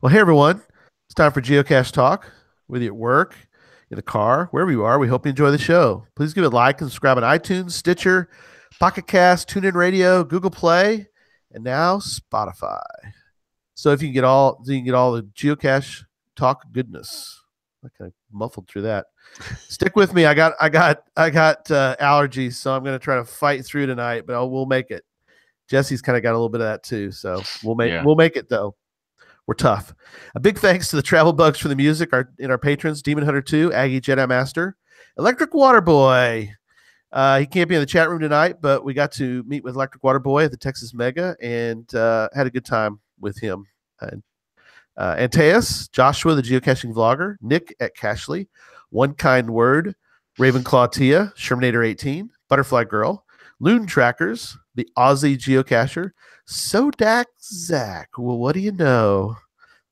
Well, hey everyone, it's time for Geocache Talk. Whether you're at work, in the car, wherever you are, we hope you enjoy the show. Please give it a like and subscribe on iTunes, Stitcher, Pocket Cast, TuneIn Radio, Google Play, and now Spotify. So if you can get all the Geocache Talk goodness. I kind of muffled through that. Stick with me. I got allergies, so I'm going to try to fight through tonight, but we'll make it. Jesse's kind of got a little bit of that too, so Yeah. we'll make it though. We're tough. A big thanks to the Travel Bugs for the music, our patrons, Demon Hunter 2, Aggie Jedi Master, Electric Water Boy. He can't be in the chat room tonight, but we got to meet with Electric Water Boy at the Texas Mega and had a good time with him. Antaeus, Joshua, the geocaching vlogger, Nick at Cashly, One Kind Word, Ravenclaw Tia, Shermanator 18, Butterfly Girl, Loon Trackers, the Aussie geocacher, SoDakZak. Well, what do you know?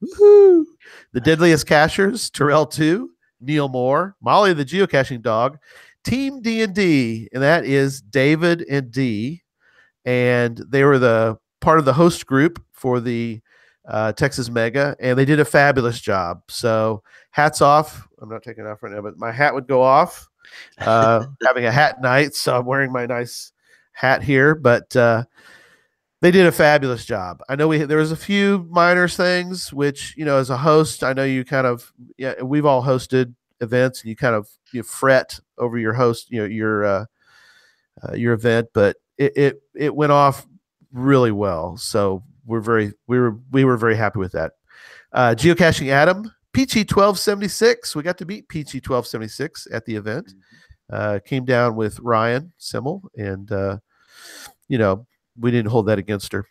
Woohoo! The Deadliest Cachers, Terrell 2, Neil Moore, Molly the Geocaching Dog, Team D&D, and that is David and D. And they were the part of the host group for the Texas Mega, and they did a fabulous job. So hats off. I'm not taking it off right now, but my hat would go off. Having a hat night, so I'm wearing my nice hat here, but they did a fabulous job. I know there was a few minor things, which, you know, as a host, I know you kind of, yeah, we've all hosted events and you kind of fret over your host, your event, but it went off really well. So we were very happy with that. Geocaching Adam, Peachy 1276. We got to meet Peachy 1276 at the event. Came down with Ryan Simmel, and we didn't hold that against her.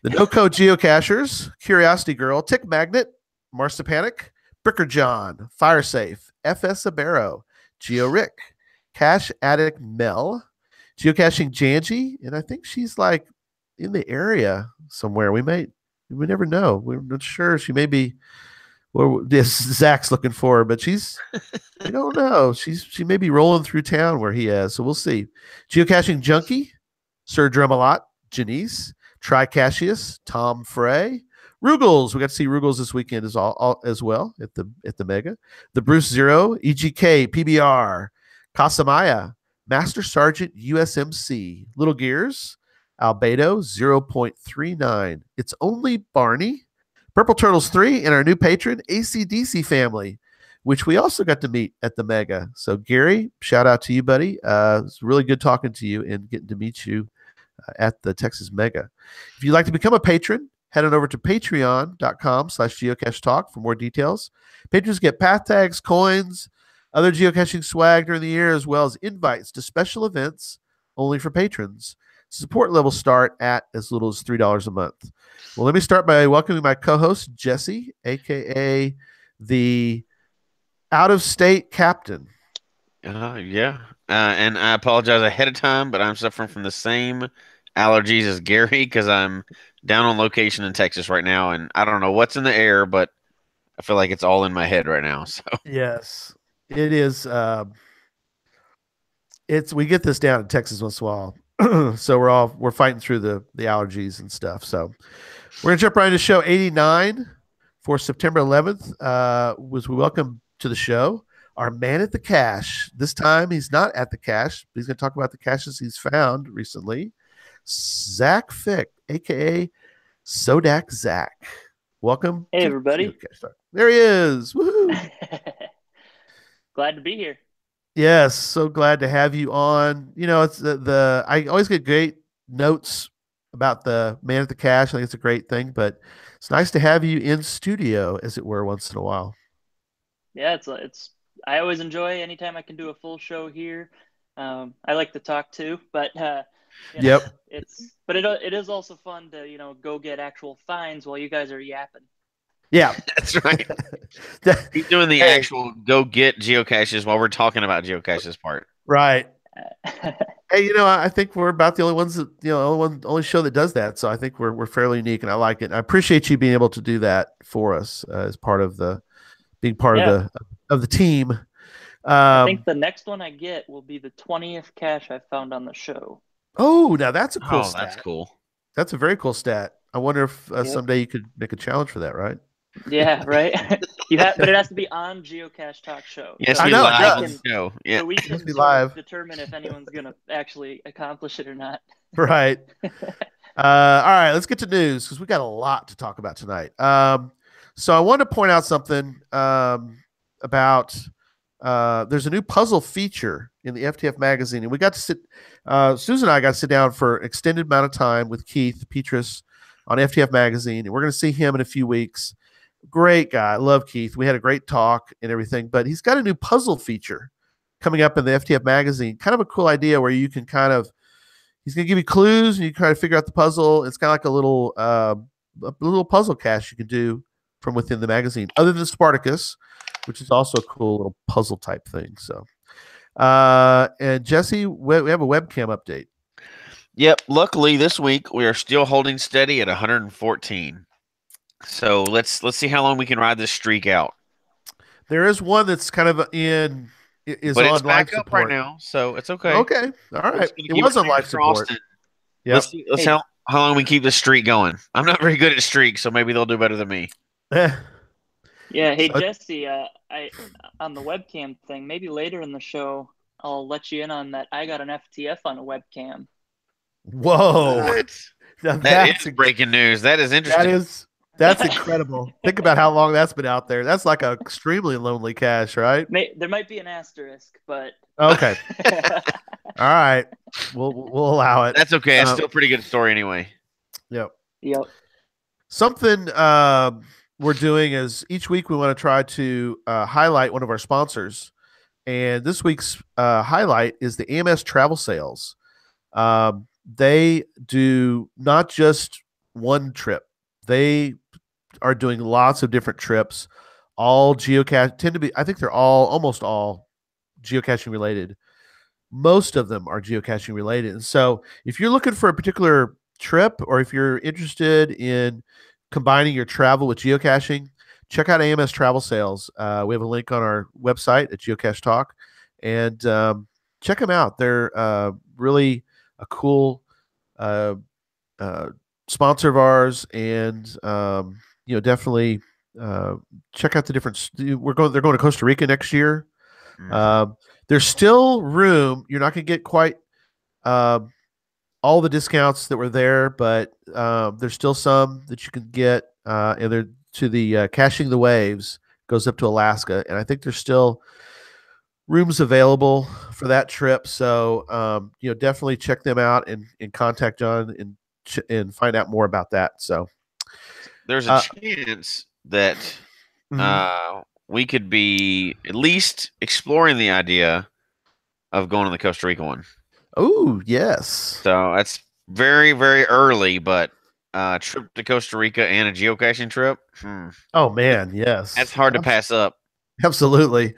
The No Code Geocachers, Curiosity Girl, Tick Magnet, Marsapanic, Bricker John, Firesafe, FS Abero, Geo Rick, Cash Addict Mel, Geocaching Janji, and I think she's like in the area somewhere. We never know. We're not sure. She may be. Well, this Zach's looking for her, but I don't know. She may be rolling through town where he is, so we'll see. Geocaching Junkie, Sir Drumalot, Janice, Tricassius, Tom Frey, Rugels. We got to see Rugels this weekend as well at the Mega. The Bruce Zero, EGK, PBR, Casamaya, Master Sergeant USMC, Little Gears, Albedo 0.39. It's only Barney. Purple Turtles 3 and our new patron, ACDC family, which we also got to meet at the Mega. So, Gary, shout out to you, buddy. It's really good talking to you and getting to meet you at the Texas Mega. If you'd like to become a patron, head on over to patreon.com/geocache talk for more details. Patrons get path tags, coins, other geocaching swag during the year, as well as invites to special events only for patrons. Support levels start at as little as $3 a month. Well, let me start by welcoming my co-host, Jesse, a.k.a. the out-of-state captain. Yeah. And I apologize ahead of time, but I'm suffering from the same allergies as Gary because I'm down on location in Texas right now, and I don't know what's in the air, but I feel like it's all in my head right now. So yes, it is. We get this down in Texas once in a while. So we're fighting through the allergies and stuff. So we're gonna jump right into show 89 for September 11th. We welcome to the show our man at the cache. This time he's not at the cache, but he's gonna talk about the caches he's found recently. Zach Fick, aka SoDakZak. Welcome. Hey everybody. There he is. Woohoo! Glad to be here. Yes, so glad to have you on. You know, it's I always get great notes about the man at the cache. I think it's a great thing, but it's nice to have you in studio, as it were, once in a while. Yeah, it's I always enjoy anytime I can do a full show here. I like to talk too, but yep, it is also fun to go get actual finds while you guys are yapping. Yeah, that's right. Keep doing the actual go get geocaches while we're talking about geocaches part. Right. Hey, I think we're about the only ones that only show that does that. So I think we're fairly unique, and I like it. And I appreciate you being able to do that for us as part of being part of the team. I think the next one I get will be the 20th cache I found on the show. Oh, now that's a cool stat. That's cool. That's a very cool stat. I wonder if someday you could make a challenge for that, right? Yeah, right. But it has to be on Geocache Talk Show. Yes, So I we know, it live on does. the show. Yeah. so we It can must be sort of live. determine if anyone's gonna actually accomplish it or not. Right. All right, let's get to news because we got a lot to talk about tonight. So I want to point out something about there's a new puzzle feature in the FTF magazine, and we got to sit. Susan and I got to sit down for an extended amount of time with Keith Petrus on FTF magazine, and we're going to see him in a few weeks. Great guy, love Keith. We had a great talk and everything, but he's got a new puzzle feature coming up in the FTF magazine. Kind of a cool idea where you can kind of he's going to give you clues and you try to figure out the puzzle. It's kind of like a little puzzle cache you can do from within the magazine, other than Spartacus, which is also a cool little puzzle type thing. So, and Jesse, we have a webcam update. Yep. Luckily, this week we are still holding steady at 114. So let's see how long we can ride this streak out. There is one that's kind of is But on it's back life up support right now, so it's okay. Okay, all We're right. just gonna It keep was our on life fingers crossed support. and Yep. Let's see Hey. how long we keep this streak going. I'm not very good at streaks, so maybe they'll do better than me. Eh, Yeah, hey So- Jesse, I on the webcam thing, maybe later in the show I'll let you in on that. I got an FTF on a webcam. Whoa, What? Now That is breaking news. That is interesting. that's incredible. Think about how long that's been out there. That's like an extremely lonely cache, right? There might be an asterisk, but Okay, all right. We'll allow it. That's okay. It's Um, still a pretty good story anyway. Yep. yep. Something we're doing is each week we want to try to highlight one of our sponsors, and this week's highlight is the AMS Travel Sales. They do not just one trip; they are doing lots of different trips. All geocache tend to be. I think they're almost all geocaching related. Most of them are geocaching related, and so if you're looking for a particular trip, or if you're interested in combining your travel with geocaching, check out AMS Travel Sales. We have a link on our website at Geocache Talk, and check them out. They're really a cool sponsor of ours, and definitely check out the different. They're going to Costa Rica next year. There's still room. You're not going to get quite all the discounts that were there, but there's still some that you can get. And they're to the Caching the Waves goes up to Alaska, and I think there's still rooms available for that trip. So definitely check them out and contact John and find out more about that. So There's a chance that we could be at least exploring the idea of going to the Costa Rica one. Oh, yes. So that's very, very early, but trip to Costa Rica and a geocaching trip. Oh man, yes. That's hard to pass up. Absolutely.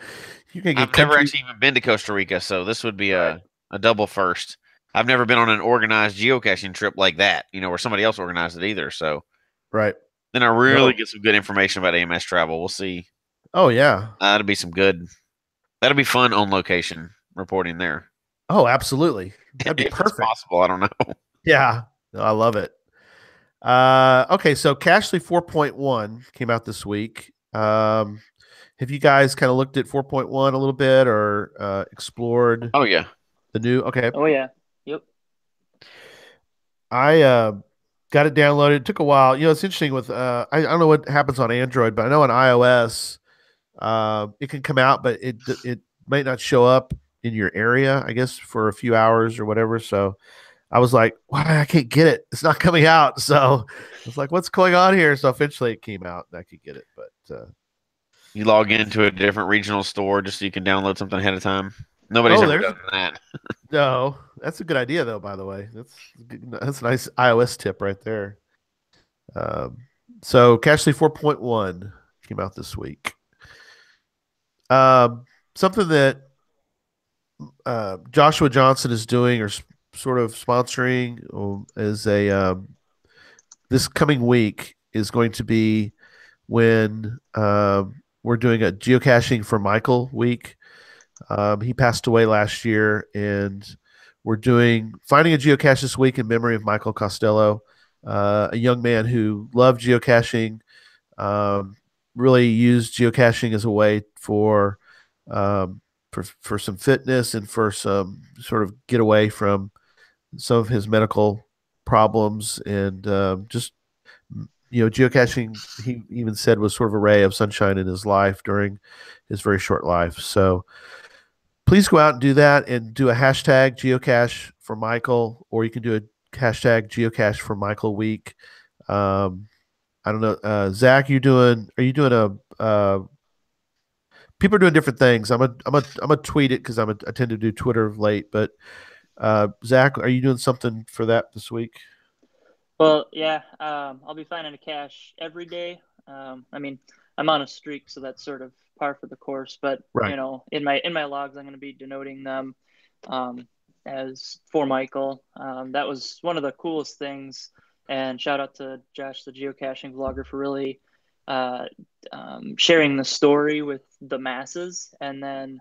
You can get I've never actually even been to Costa Rica, so this would be a double first. I've never been on an organized geocaching trip like that, where somebody else organized it either. So right. Then I really get some good information about AMS travel. We'll see. Oh yeah. That'll be fun on location reporting there. Oh, absolutely. That'd be if perfect. It's possible. I don't know. Yeah. No, I love it. Okay, so Cachely 4.1 came out this week. Have you guys kind of looked at 4.1 a little bit or explored? Oh yeah. The new okay. Oh yeah. Yep. I got it downloaded. It took a while. It's interesting with I don't know what happens on Android, but I know on iOS it can come out, but it might not show up in your area, I guess, for a few hours or whatever. So I was like, why I can't get it? It's not coming out. So I was like, what's going on here? So eventually it came out and I could get it. But you log into a different regional store just so you can download something ahead of time. Nobody's ever done that. No, that's a good idea though, by the way. That's a nice iOS tip right there. So Cachely 4.1 came out this week. Something that Joshua Johnson is doing or sort of sponsoring is this coming week is going to be when we're doing a geocaching for Michael week. He passed away last year, and we're finding a geocache this week in memory of Michael Costello, a young man who loved geocaching, really used geocaching as a way um, for some fitness and for some sort of get away from some of his medical problems and just geocaching. He even said was sort of a ray of sunshine in his life during his very short life. So please go out and do that and do a hashtag geocache for Michael, or you can do a hashtag geocache for Michael week. Um, I don't know, Zach. Are you doing a? People are doing different things. I'm a tweet it because I tend to do Twitter late. But Zach, are you doing something for that this week? Well, yeah, I'll be finding a cache every day. I mean, I'm on a streak, so that's sort of par for the course. But Right. in my logs, I'm going to be denoting them um, as for Michael. That was one of the coolest things. And shout out to Josh, the geocaching vlogger, for really uh, sharing the story with the masses, and then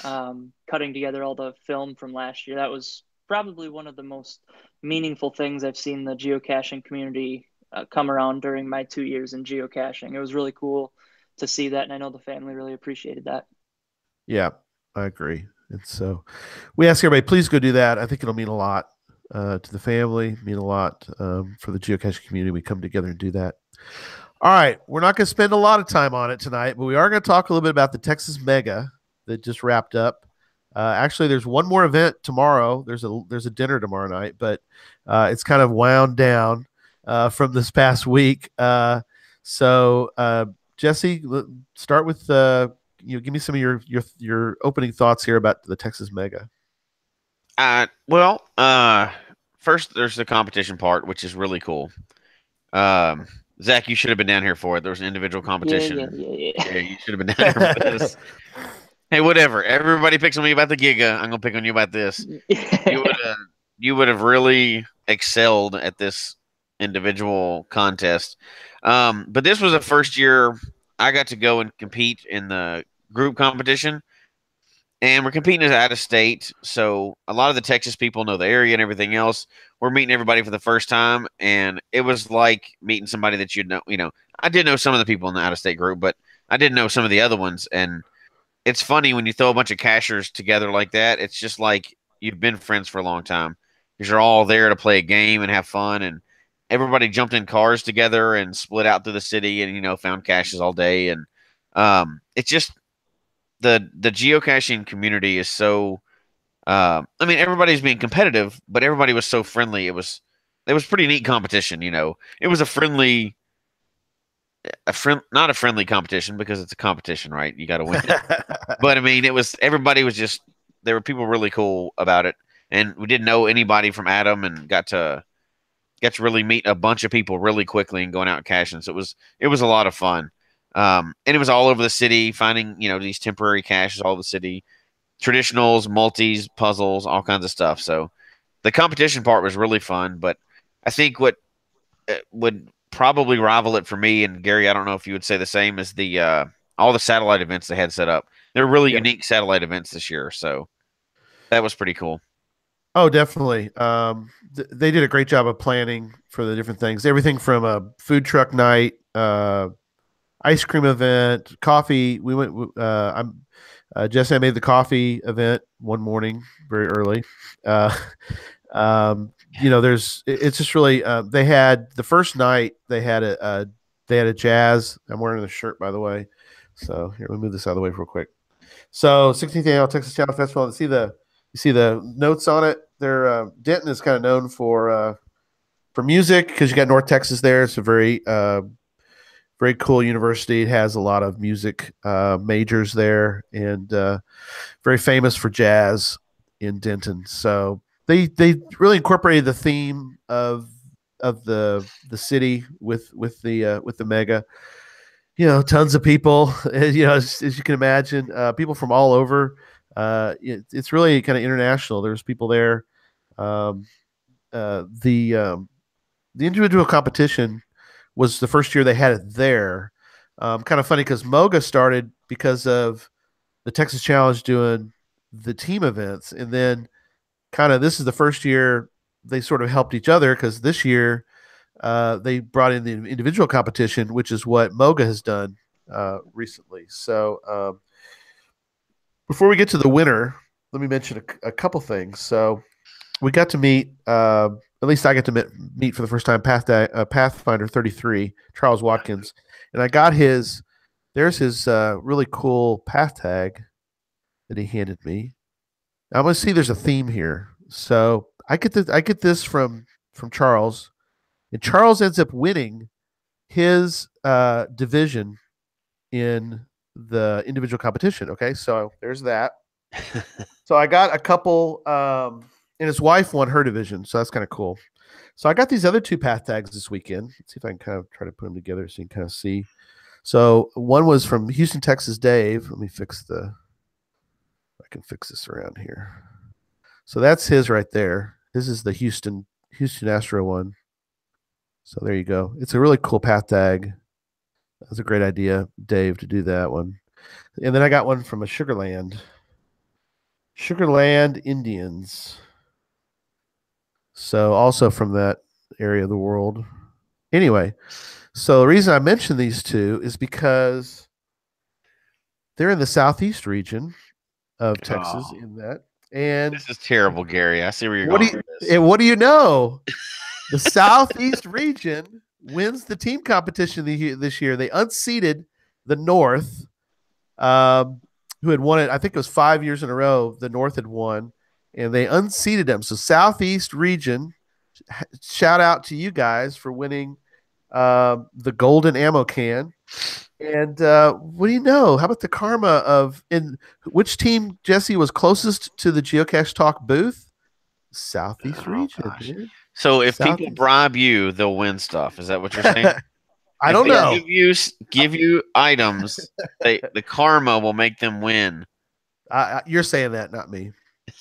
cutting together all the film from last year. That was probably one of the most meaningful things I've seen the geocaching community come around during my 2 years in geocaching. It was really cool to see that, and I know the family really appreciated that. Yeah, I agree. And so we ask everybody, please go do that. I think it'll mean a lot to the family, mean a lot for the geocaching community. We come together and do that. All right, we're not going to spend a lot of time on it tonight, but we are going to talk a little bit about the Texas Mega that just wrapped up. Actually, there's one more event tomorrow. There's a dinner tomorrow night, but it's kind of wound down from this past week. So Jesse, start with give me some of your opening thoughts here about the Texas Mega. First there's the competition part, which is really cool. Zach, you should have been down here for it. There was an individual competition. Yeah. You should have been down here for this. Hey, whatever. Everybody picks on me about the Giga. I'm gonna pick on you about this. You would have really excelled at this individual contest. But this was the first year I got to go and compete in the group competition. And we're competing as out of state, so a lot of the Texas people know the area and everything else. We're meeting everybody for the first time, and it was like meeting somebody that you'd know. I did know some of the people in the out of state group, but I didn't know some of the other ones. And it's funny when you throw a bunch of cashers together like that. It's just like you've been friends for a long time because you're all there to play a game and have fun. And everybody jumped in cars together and split out through the city and found caches all day. And it's just the geocaching community is so. I mean, everybody's being competitive, but everybody was so friendly. It was pretty neat competition. It was not a friendly competition because it's a competition, right? You got to win. But I mean, everybody was just, there were people really cool about it, and we didn't know anybody from Adam, and got to really meet a bunch of people really quickly and going out and caching. So it was a lot of fun. And it was all over the city, finding these temporary caches all over the city, traditionals, multis, puzzles, all kinds of stuff. So the competition part was really fun. But I think what would probably rival it for me, and Gary, I don't know if you would say the same, is the all the satellite events they had set up. They're really unique satellite events this year, so that was pretty cool. Oh, definitely. They did a great job of planning for the different things. Everything from a food truck night, ice cream event, coffee. We went. Jesse, I made the coffee event one morning very early. It's just really. They had the first night. They had a jazz. I'm wearing the shirt, by the way. So here, let me move this out of the way real quick. So 16th annual Texas Jazz Festival. You see the notes on it. Denton is kind of known for music because you got North Texas there. It's a very very cool university. It has a lot of music majors there, and very famous for jazz in Denton. So they really incorporated the theme of the city with the mega. Tons of people. As you can imagine, people from all over. It's really kind of international. There's people there. The individual competition was the first year they had it there. Kind of funny because Moga started because of the Texas Challenge doing the team events, and then kind of this is the first year they sort of helped each other because this year they brought in the individual competition, which is what Moga has done recently. So before we get to the winner, let me mention a couple things. So we got to meet, at least I got to meet for the first time, Pathfinder 33, Charles Watkins, and I got there's his really cool path tag that he handed me. I'm gonna see there's a theme here. So I get this from Charles, and Charles ends up winning his division in the individual competition. Okay, so there's that. So I got a couple, and his wife won her division, so that's kind of cool. So I got these other two path tags this weekend. Let's see if I can kind of try to put them together so you can kind of see. So one was from Houston, Texas, Dave. Let me I can fix this around here. So that's his right there. This is the Houston Astro one. So there you go. It's a really cool path tag. That's a great idea, Dave, to do that one. And then I got one from a Sugarland Indians. So also from that area of the world. Anyway, so the reason I mention these two is because they're in the southeast region of Texas in that. And this is terrible, Gary. I see where you're going with this. And what do you know? The southeast region wins the team competition this year. They unseated the North, who had won it. I think it was 5 years in a row. The North had won, and they unseated them. So southeast region, shout out to you guys for winning the golden ammo can. And what do you know? How about the karma of in which team, Jesse, was closest to the Geocache Talk booth? Southeast region. Dude. So if people bribe you, they'll win stuff. Is that what you're saying? I don't know. Give you items, the karma will make them win. You're saying that, not me.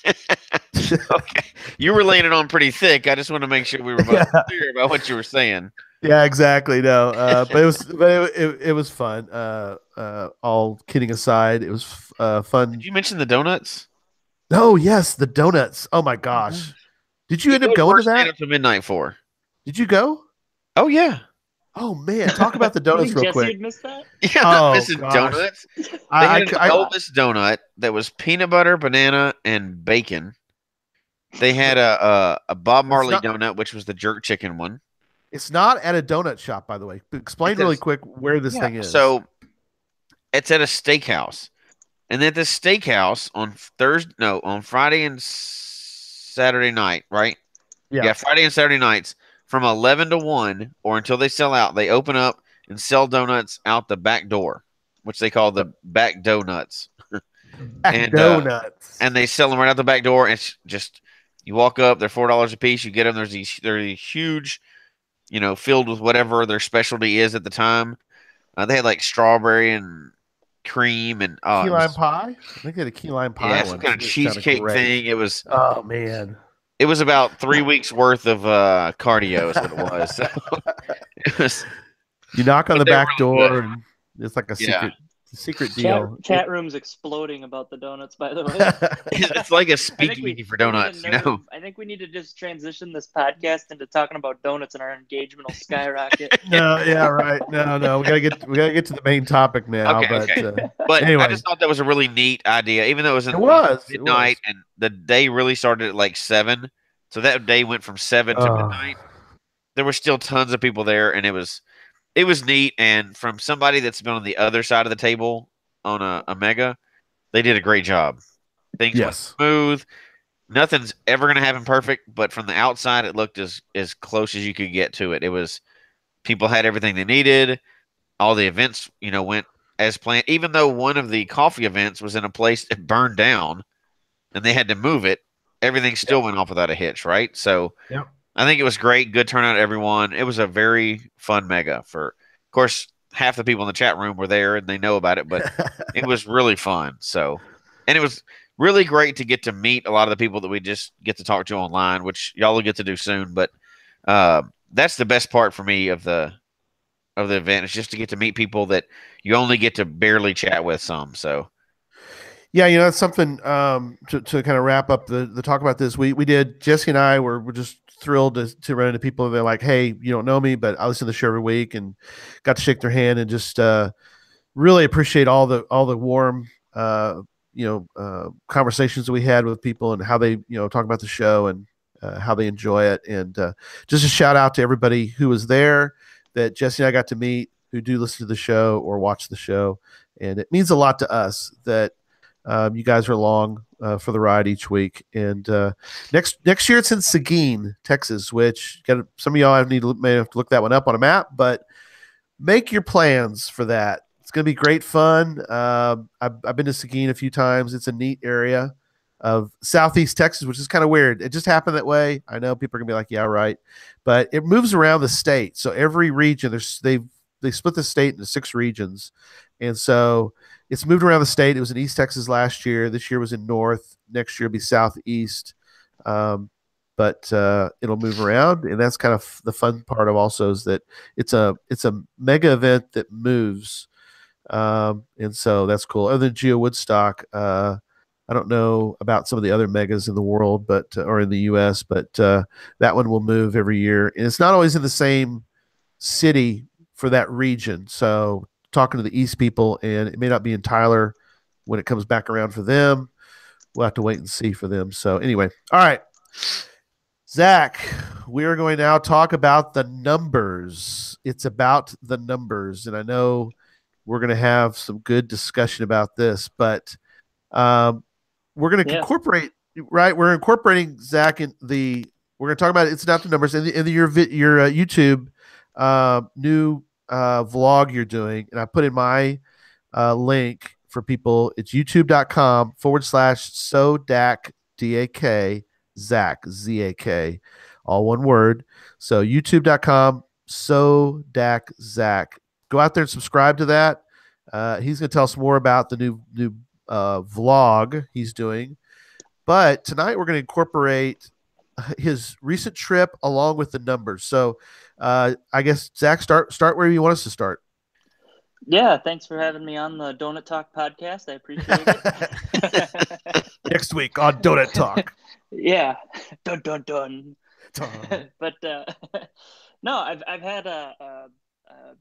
Okay, you were laying it on pretty thick. I just want to make sure we were both clear about what you were saying. Yeah, exactly. No, but it was fun. All kidding aside, it was fun. Did you mention the donuts? Oh yes, the donuts. Oh my gosh, did you end up going to that? Up to midnight for. Did you go? Oh yeah. Oh man, talk about the donuts real quick. You'd miss that? Yeah, missing donuts. They had an Elvis donut that was peanut butter, banana, and bacon. They had a Bob Marley donut, which was the jerk chicken one. It's not at a donut shop, by the way. Explain really quick where this thing is. So it's at a steakhouse. And at this steakhouse on Friday and Saturday night, right? Yeah, Friday and Saturday nights from 11 to 1 or until they sell out, they open up and sell donuts out the back door, which they call the back donuts. Donuts. And they sell them right out the back door. And it's just, you walk up, they're $4 a piece. You get them. They're huge, filled with whatever their specialty is at the time. They had like strawberry and cream and key lime pie. I think they had a key lime pie. Yeah, some kind of cheesecake thing. It was. Oh man. It was about 3 weeks worth of cardio. Is what it was. So it was. You knock on the back door, and it's like a secret deal. Chat room's exploding about the donuts, by the way. It's like a speakeasy for donuts, I think we need to just transition this podcast into talking about donuts, and our engagement will skyrocket. No, yeah, right. No. We gotta get to the main topic now. Okay. But anyway. I just thought that was a really neat idea, even though it was midnight, and the day really started at like 7. So that day went from 7 to midnight. There were still tons of people there, and it was neat. And from somebody that's been on the other side of the table on a mega, they did a great job. Things went smooth. Nothing's ever going to happen perfect, but from the outside, it looked as close as you could get to it. It was, people had everything they needed. All the events, went as planned. Even though one of the coffee events was in a place that burned down and they had to move it, everything still went off without a hitch, right? So I think it was great. Good turnout, everyone. It was a very fun mega. Of course, half the people in the chat room were there and they know about it, but it was really fun. So, and it was really great to get to meet a lot of the people that we just get to talk to online, which y'all will get to do soon. But that's the best part for me of the event. It's just to get to meet people that you only get to barely chat with some. So. Yeah, that's something to kind of wrap up the talk about this. We did, Jesse and I were just thrilled to run into people. They're like, hey, you don't know me, but I listen to the show every week, and got to shake their hand and just really appreciate all the warm conversations that we had with people and how they talk about the show and how they enjoy it. And just a shout out to everybody who was there that Jesse and I got to meet, who do listen to the show or watch the show, and it means a lot to us that you guys are along for the ride each week. And next year it's in Seguin, Texas, which some of y'all may have to look that one up on a map, but make your plans for that. It's going to be great fun. I've been to Seguin a few times. It's a neat area of Southeast Texas, which is kind of weird. It just happened that way. I know people are going to be like, yeah, right. But it moves around the state. So every region, they split the state into 6 regions. And so it's moved around the state. It was in East Texas last year. This year was in North. Next year will be Southeast. But it'll move around, and that's kind of the fun part of also is that it's a mega event that moves, and so that's cool. Other than Geo Woodstock, I don't know about some of the other megas in the world, but or in the U.S., but that one will move every year, and it's not always in the same city for that region. So talking to the East people, and it may not be in Tyler when it comes back around for them. We'll have to wait and see for them. So anyway, all right. Zach, we are going to now talk about the numbers. It's about the numbers, and I know we're going to have some good discussion about this, but we're going to incorporate, right? We're incorporating Zach in the. We're going to talk about it's not the numbers in your YouTube new vlog you're doing, and I put in my link for people. It's youtube.com/SoDakZak. Zak, Z-A-K, all one word. So youtube.com, SoDakZak. Go out there and subscribe to that. He's going to tell us more about the new vlog he's doing. But tonight we're going to incorporate his recent trip along with the numbers. So I guess, Zach, start where you want us to start. Yeah, thanks for having me on the Donut Talk podcast. I appreciate it. Next week on Donut Talk. Yeah, dun dun dun. But no, I've had a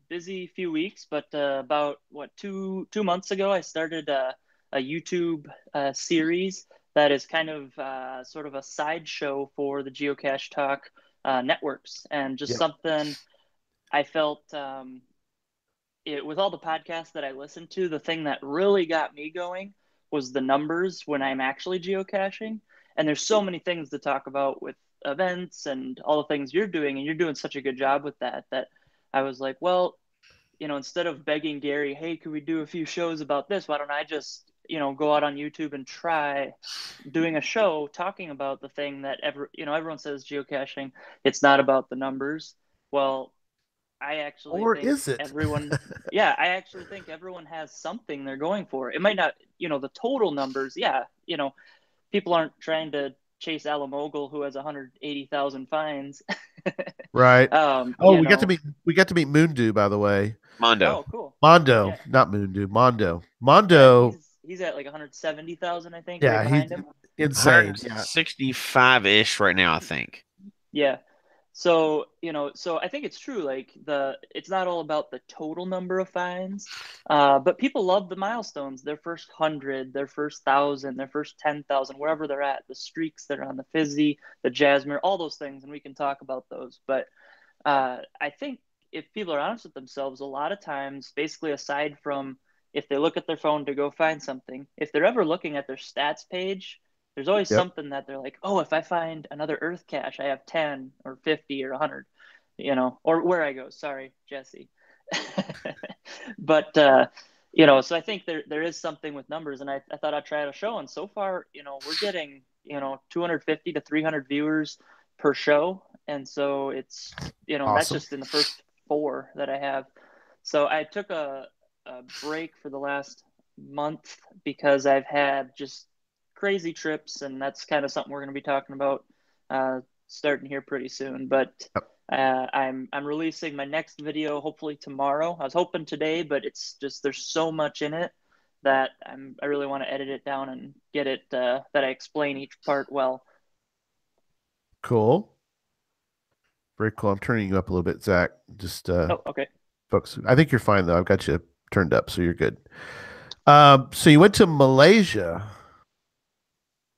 busy few weeks, but about 2 months ago, I started a YouTube series that is kind of sort of a sideshow for the Geocache Talk networks, and just something I felt with all the podcasts that I listened to, the thing that really got me going was the numbers when I'm actually geocaching. And there's so many things to talk about with events and all the things you're doing, and you're doing such a good job with that I was like, well, instead of begging Gary, hey, could we do a few shows about this? Why don't I just, go out on YouTube and try doing a show talking about the thing that everyone says geocaching, it's not about the numbers. Well, I actually think is it? I actually think everyone has something they're going for. It might not, the total numbers. Yeah. People aren't trying to chase Alamogul, who has 180,000 finds. Right. We got to meet Moondew, by the way. Mondo. Oh, cool. Mondo, yeah. Not Moondew. Mondo. Yeah, he's at like 170,000, I think. Yeah, right behind him. Insane. 65-ish right now, I think. Yeah. So, so I think it's true. Like it's not all about the total number of finds, but people love the milestones, their first 100, their first 1,000, their first 10,000, wherever they're at, the streaks that are on the Fizzy, the Jasmine, all those things. And we can talk about those. But I think if people are honest with themselves, a lot of times, basically aside from if they look at their phone to go find something, if they're ever looking at their stats page, there's always something that they're like, oh, if I find another Earth cache, I have 10 or 50 or 100, or where I go. Sorry, Jesse. But, so I think there is something with numbers, and I thought I'd try out a show. And so far, we're getting, 250 to 300 viewers per show. And so it's, awesome. That's just in the first 4 that I have. So I took a break for the last month because I've had just crazy trips, and that's kind of something we're going to be talking about starting here pretty soon. But I'm releasing my next video hopefully tomorrow. I was hoping today, but it's just there's so much in it that I really want to edit it down and get it that I explain each part well. Cool. Very cool. I'm turning you up a little bit, Zach. Just okay. Folks, I think you're fine though. I've got you turned up, so you're good. So you went to Malaysia.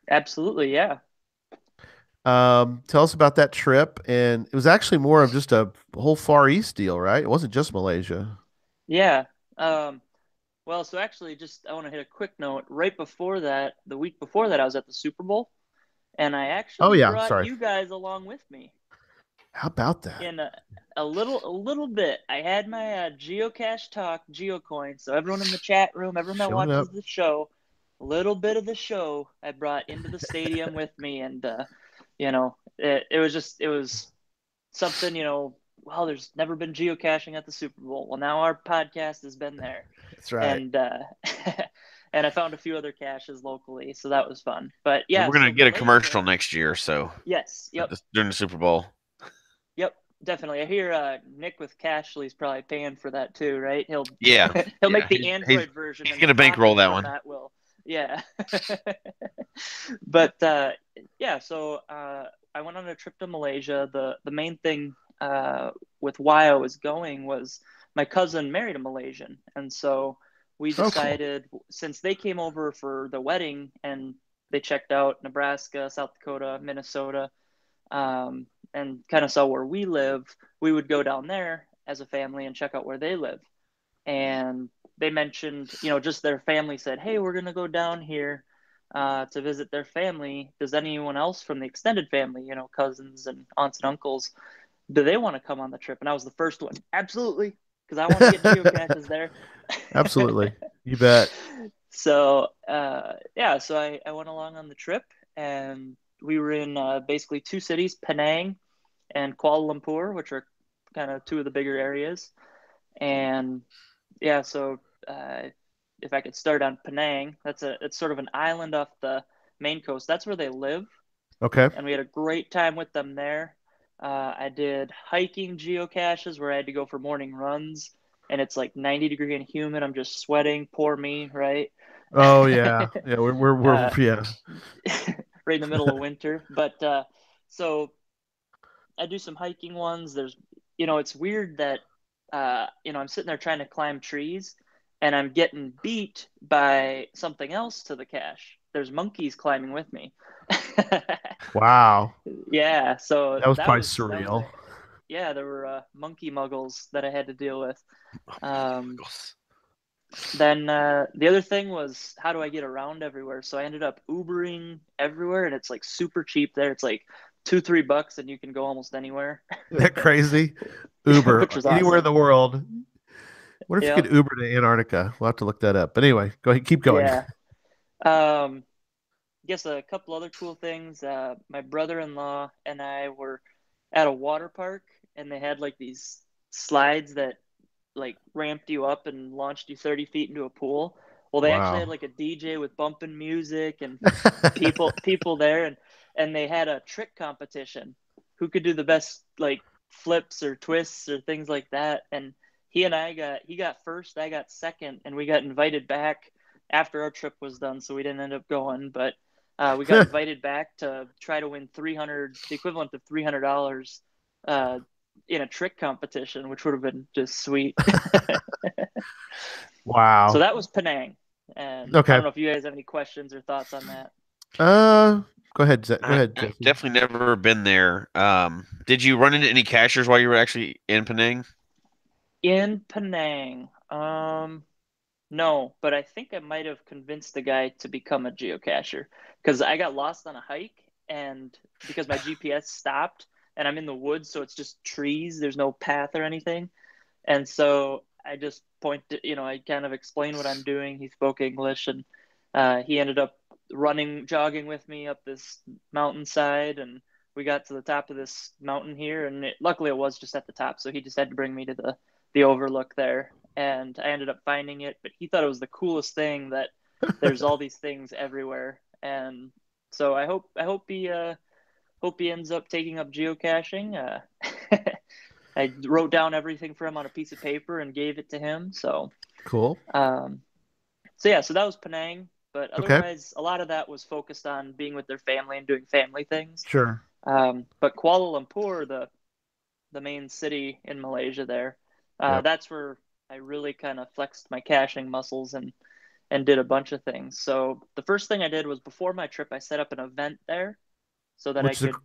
Absolutely, yeah. Tell us about that trip. And it was actually more of just a whole Far East deal, right? It wasn't just Malaysia. Yeah. Well, so actually, just I want to hit a quick note. Right before that, the week before that, I was at the Super Bowl, and I Oh actually yeah, brought sorry. you guys along with me How about that? in a little bit. I had my Geocache talk GeoCoin, so everyone in the chat room, everyone that Showing up. watches the show, a little bit of the show I brought into the stadium with me, and it was something, well, there's never been geocaching at the Super Bowl. Well, now our podcast has been there, That's right. and and I found a few other caches locally, so that was fun. But And yeah, we're gonna so get a Malaysia, commercial next year, so yes, yep, during the Super Bowl. yep, definitely. I hear Nick with Cashly's probably paying for that too, right? He'll Yeah, he'll yeah. make the Android version, He's and the gonna bankroll profits that from one. that will, yeah. But yeah, so I went on a trip to Malaysia. The main thing with why I was going was my cousin married a Malaysian, and so we Oh, cool. decided, since they came over for the wedding and they checked out Nebraska, South Dakota, Minnesota, and kind of saw where we live, we would go down there as a family and check out where they live. And they mentioned, just their family said, "Hey, we're gonna go down here to visit their family. Does anyone else from the extended family, cousins and aunts and uncles, do they want to come on the trip?" And I was the first one. Absolutely, because I want to get geocaches there. Absolutely. You bet. So yeah, so I went along on the trip, and we were in basically two cities, Penang and Kuala Lumpur, which are kind of two of the bigger areas. And yeah, so if I could start on Penang, it's sort of an island off the main coast. That's where they live, Okay. and we had a great time with them there. I did hiking geocaches where I had to go for morning runs, and it's like 90-degree and humid. I'm just sweating. Poor me, right? Oh yeah. Yeah, we're uh, yeah. right in the middle of winter. But so I do some hiking ones. It's weird that, I'm sitting there trying to climb trees and I'm getting beat by something else to the cache. There's monkeys climbing with me. Wow. Yeah. So That was that probably was, surreal. yeah, there were monkey muggles that I had to deal with. Um, then the other thing was, how do I get around everywhere? So I ended up Ubering everywhere, and it's like super cheap there. It's like $2-3 and you can go almost anywhere. Isn't that crazy? Uber Which was anywhere in awesome. the world. What if you Yep. could Uber to Antarctica? We'll have to look that up. But anyway, go ahead, keep going. Yeah. Um, guess a couple other cool things. My brother-in-law and I were at a water park, and they had like these slides that like ramped you up and launched you 30 feet into a pool. Well, they actually had Wow. like a DJ with bumping music and people there, and they had a trick competition, who could do the best like flips or twists or things like that. And he got first, I got second, and we got invited back after our trip was done, so we didn't end up going. But we got invited back to try to win 300, the equivalent of $300, in a trick competition, which would have been just sweet. So Wow. that was Penang, and I Okay. don't know if you guys have any questions or thoughts on that. Go ahead. Go ahead, I've Jesse. definitely never been there. Did you run into any cachers while you were actually in Penang? In Penang, no, but I think I might have convinced the guy to become a geocacher, because I got lost on a hike, and because my GPS stopped and I'm in the woods, so it's just trees, there's no path or anything. And so I just pointed, I kind of explained what I'm doing. He spoke English, and he ended up jogging with me up this mountainside. And we got to the top of this mountain here, and luckily it was just at the top. So he just had to bring me to the overlook there. And I ended up finding it, but he thought it was the coolest thing, that there's all these things everywhere. And so I hope he ends up taking up geocaching. I wrote down everything for him on a piece of paper and gave it to him. Cool. Um, so yeah, so that was Penang. But Okay. otherwise, a lot of that was focused on being with their family and doing family things. Sure. But Kuala Lumpur, the main city in Malaysia there, Yep. that's where I really kind of flexed my caching muscles and did a bunch of things. So the first thing I did was before my trip, I set up an event there so that I Which is could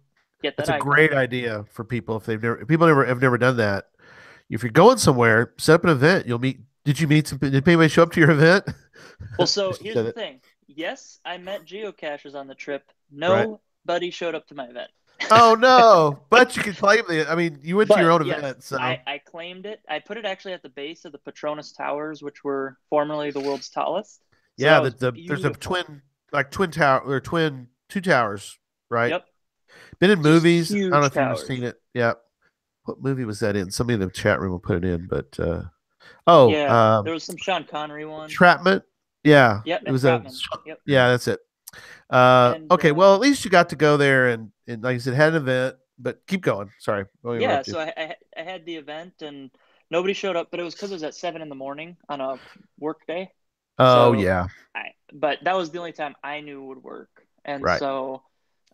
get that's that a icon. great idea for people if they've never have never done that. If you're going somewhere, set up an event. You'll meet. Did you meet some? Did anybody show up to your event? Well, so Just here's said the it. thing. Yes, I met geocachers on the trip. Right. Nobody showed up to my event. Oh no! But you could claim the. I mean, you went to your But own yes, event, so I claimed it. I put it actually at the base of the Patronus Towers, which were formerly the world's tallest. So yeah. that was There's a beautiful. twin tower or twin two towers, right? Yep, Been in just movies. I don't know huge if you've ever seen towers. it. Yeah. What movie was that in? Somebody in the chat room will put it in, but oh, Yeah, there was some Sean Connery one. Entrapment. Yeah, Yep, it was a. Entrapment. Yep, Yeah, that's it. and Okay, well, at least you got to go there and like I said, had an event. But keep going. Sorry, I'll yeah. interrupt you. So I had the event and nobody showed up, but it was because it was at 7 a.m. on a work day. Oh So yeah, but that was the only time I knew would work. And right. so,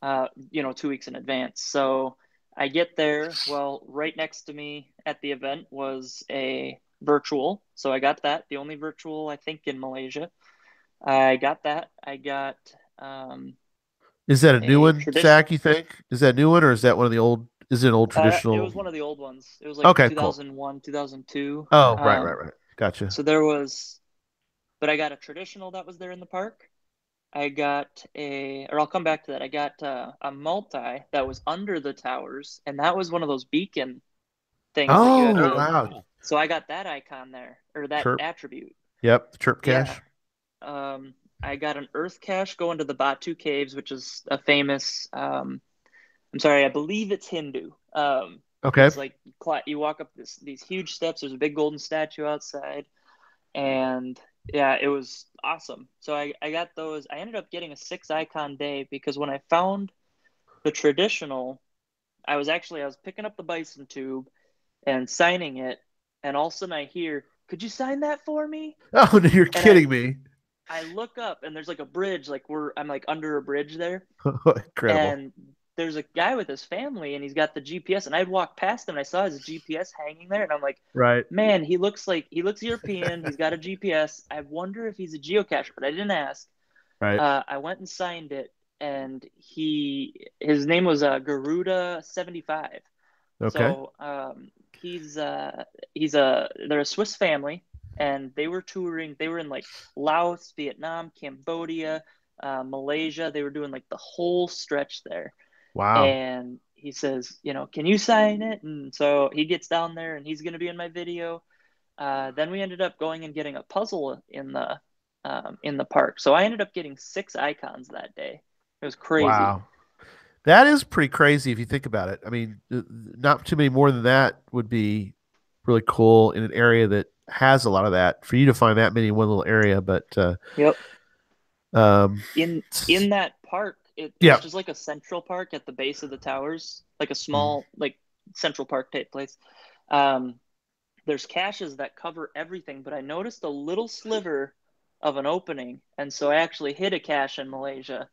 2 weeks in advance. So I get there. Well, right next to me at the event was a virtual. So I got that, the only virtual, I think, in Malaysia. I got that. I got Is that a new a one, tradition. Zach? You think is that a new one or is that one of the old? Is it an old It traditional? was one of the old ones. It was like Okay, cool. 2001, 2002. Oh, right. Gotcha. So there was, but I got a traditional that was there in the park. I'll come back to that. I got a multi that was under the towers, and that was one of those beacon things that you had Oh to. wow, So I got that icon there, or that chirp. attribute. Yep, the chirp Yeah. cache. I got an earth cache going to the Batu Caves, which is a famous. I'm sorry, I believe it's Hindu. Okay. It's like you walk up these huge steps. There's a big golden statue outside, and yeah, it was awesome. So I got those. I ended up getting a 6 icon day because when I found the traditional, I was picking up the bison tube and signing it, and all of a sudden I hear, "Could you sign that for me?" Oh no, you're And kidding me. I look up and there's like a bridge, I'm like under a bridge there, Incredible. and there's a guy with his family and he's got the GPS, and I'd walked past him and I saw his GPS hanging there, and I'm like, Right. man, he looks European. He's got a GPS. I wonder if he's a geocacher, but I didn't ask. Right. I went and signed it, and his name was Garuda 75. Okay. So they're a Swiss family, and they were touring. They were in like Laos, Vietnam, Cambodia, Malaysia. They were doing like the whole stretch there. Wow. And he says, can you sign it? And so he gets down there, and he's going to be in my video. Then we ended up going and getting a puzzle in the park. So I ended up getting 6 icons that day. It was crazy. Wow. That is pretty crazy if you think about it. I mean, not too many more than that would be really cool in an area that has a lot of that. For you to find that many in one little area, but Yep. um, In that park, it's yeah. just like a central park at the base of the towers, like a Mm-hmm. small like central park type place. There's caches that cover everything, but I noticed a little sliver of an opening, and so I actually hit a cache in Malaysia,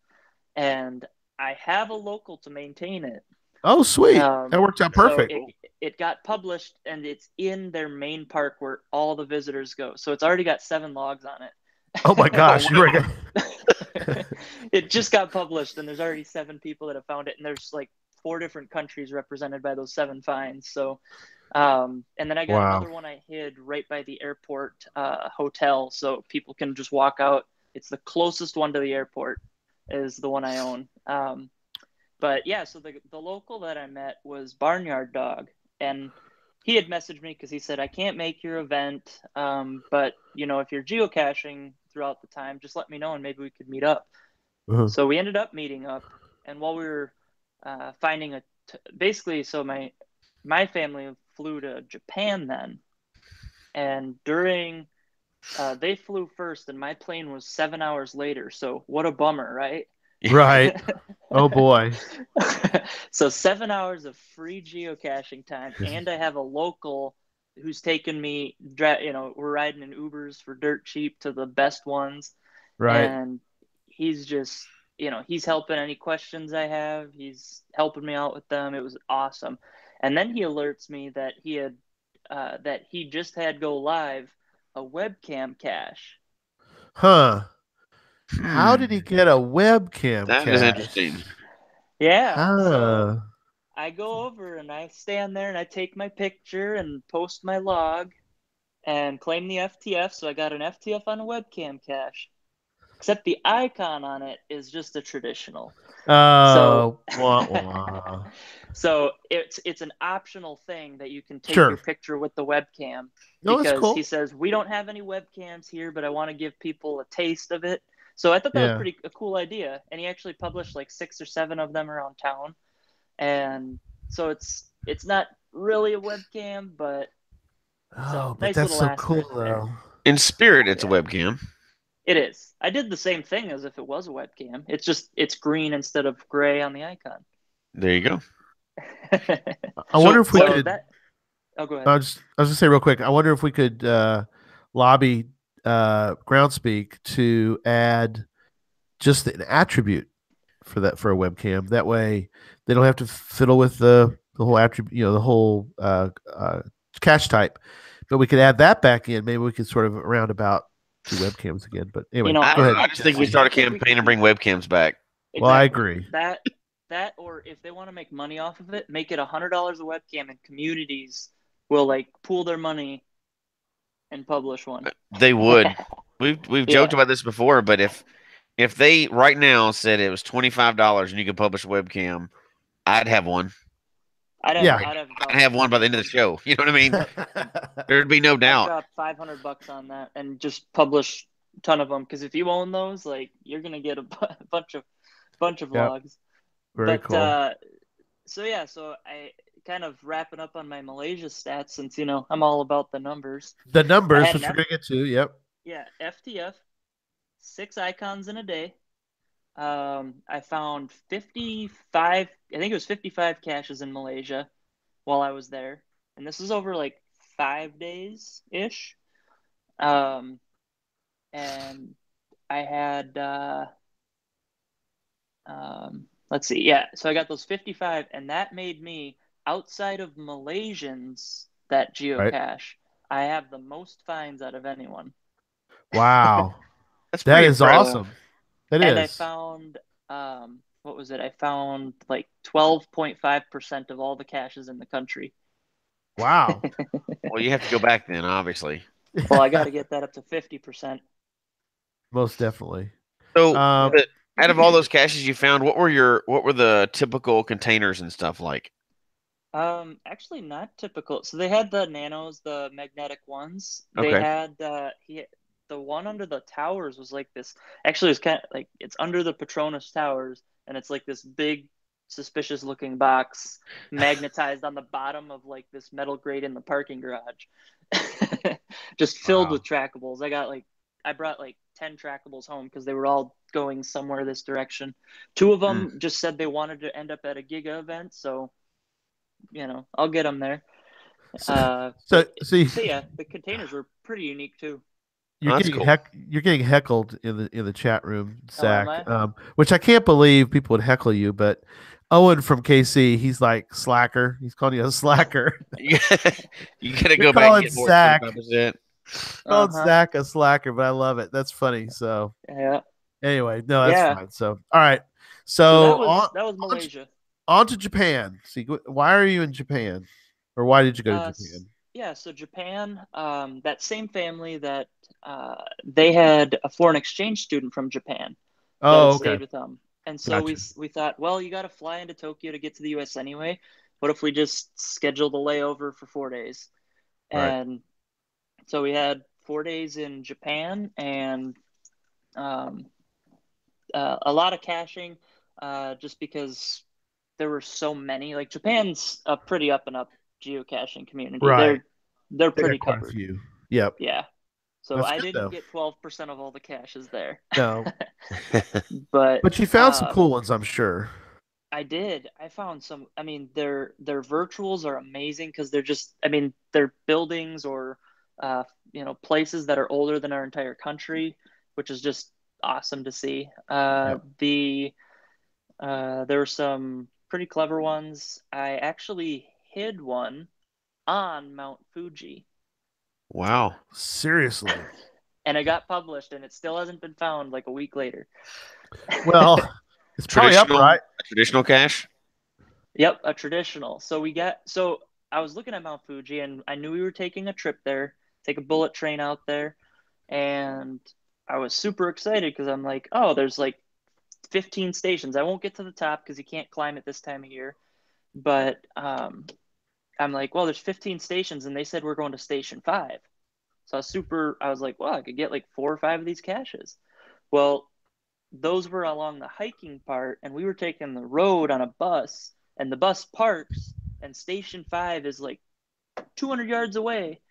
and I have a local to maintain it. Oh, sweet. That worked out perfect. So it got published, and it's in their main park where all the visitors go. So it's already got 7 logs on it. Oh my gosh. It just got published, and there's already 7 people that have found it, and there's like 4 different countries represented by those 7 finds. So and then I got another one I hid right by the airport hotel, so people can just walk out. It's the closest one to the airport is the one I own. But yeah, so the local that I met was Barnyard Dog, and he had messaged me because he said, I can't make your event, but if you're geocaching throughout the time, just let me know and maybe we could meet up. Uh-huh. So we ended up meeting up, and while we were finding basically, so my family flew to Japan then, and during they flew first, and my plane was 7 hours later. So what a bummer, right? Right. Oh boy. So 7 hours of free geocaching time, and I have a local who's taken me. We're riding in Ubers for dirt cheap to the best ones, Right. and he's just he's helping any questions I have. He's helping me out with them. It was awesome. And then he alerts me that he had that he just had go live a webcam cache. Huh. How did he get a webcam That is cache? interesting. Yeah. Huh. So I go over and I stand there and I take my picture and post my log and claim the FTF. So I got an FTF on a webcam cache. Except the icon on it is just a traditional. So, Wah, wah. so it's an optional thing that you can take Sure. your picture with the webcam No, that's because cool. he says we don't have any webcams here, but I want to give people a taste of it. So I thought that Yeah. was a cool idea, and he actually published like 6 or 7 of them around town, and so it's not really a webcam, but so Oh, but nice that's little so cool asterisk there. though. In spirit, it's a Yeah. webcam. It is. I did the same thing as if it was a webcam. It's just it's green instead of gray on the icon. There you go. I wonder if we so could. that. Oh, go ahead. I was gonna say real quick. I wonder if we could lobby Groundspeak to add just an attribute for a webcam. That way, they don't have to fiddle with the whole attribute. The whole cache type. But we could add that back in. Maybe we could sort of roundabout do webcams again. But anyway, I go ahead. I just think we start a think we campaign could and bring do that. webcams back. Exactly. Well, I agree. That or if they want to make money off of it, make it $100 a webcam, and communities will like pool their money and publish one. They would. We've joked Yeah. about this before, but if they right now said it was $25 and you could publish a webcam, I'd have one. I'd Yeah. have one by the end of the show. You know what I mean? There'd be no I'd doubt. drop $500 on that and just publish a ton of them because if you own those, like you're gonna get a bunch of Yep. logs. Very But cool. so I kind of wrapping up on my Malaysia stats since I'm all about the numbers. The numbers, had which an we're gonna get to. Yep. Yeah, FTF, 6 icons in a day. I found 55, I think it was 55 caches in Malaysia while I was there, and this is over like 5 days ish. And I had let's see, yeah. So I got those 55, and that made me outside of Malaysians that Right. geocache. I have the most finds out of anyone. Wow. That's That pretty is impressive. awesome. That And I is. found what was it? I found like 12.5% of all the caches in the country. Wow. Well, you have to go back then, obviously. Well, I got to get that up to 50%. Most definitely. So, Um, out of all those caches you found, what were the typical containers and stuff like? Actually not typical. So they had the nanos, the magnetic ones. They Okay. had the one under the towers was like this. Actually, it's kind of like it's under the Petronas Towers, and it's like this big, suspicious looking box magnetized on the bottom of like this metal grate in the parking garage, just filled Wow. with trackables. I brought like 10 trackables home because they were all going somewhere this direction. 2 of them just said they wanted to end up at a Giga event, so I'll get them there. So Yeah, the containers were pretty unique too. you're That's getting cool. you're getting heckled in the chat room, Oh, am Zach. I? Which I can't believe people would heckle you, but Owen from KC, he's like slacker. He's calling you a slacker. You gotta You're go back calling and get more Zach. 25%. Called Uh-huh. Zach a slacker, but I love it. That's funny. So Yeah. anyway, no, that's Yeah. fine. So all right. So So that was Malaysia. on to Japan. See, why are you in Japan, or why did you go to Japan? Yeah, so Japan, that same family that they had a foreign exchange student from Japan that Oh, had okay. stayed with them. And so Gotcha. we thought, well, you got to fly into Tokyo to get to the US anyway. What if we just scheduled a layover for 4 days? Right. And so we had 4 days in Japan and a lot of caching just because there were so many. Like Japan's a pretty up and up geocaching community. Right. They're They pretty got quite a covered. few. Yep. Yeah. So That's I good, didn't though. get 12% of all the caches there. No. But you found some cool ones, I'm sure. I did. I found some. I mean, their virtuals are amazing because they're just. I mean, they're buildings or places that are older than our entire country, which is just awesome to see. Yep. There were some pretty clever ones. I actually hid one on Mount Fuji. Wow. Seriously. And it got published, and it still hasn't been found like a week later. Well, it's probably up, right? A traditional cache? Yep, a traditional. So I was looking at Mount Fuji, and I knew we were taking a trip there, take a bullet train out there, and I was super excited because I'm like, oh, there's like 15 stations. I won't get to the top because you can't climb it this time of year, but I'm like, well, there's 15 stations, and they said we're going to station 5. So I was like, well, I could get like 4 or 5 of these caches. Well, those were along the hiking part, and we were taking the road on a bus, and the bus parks, and station 5 is like 200 yards away,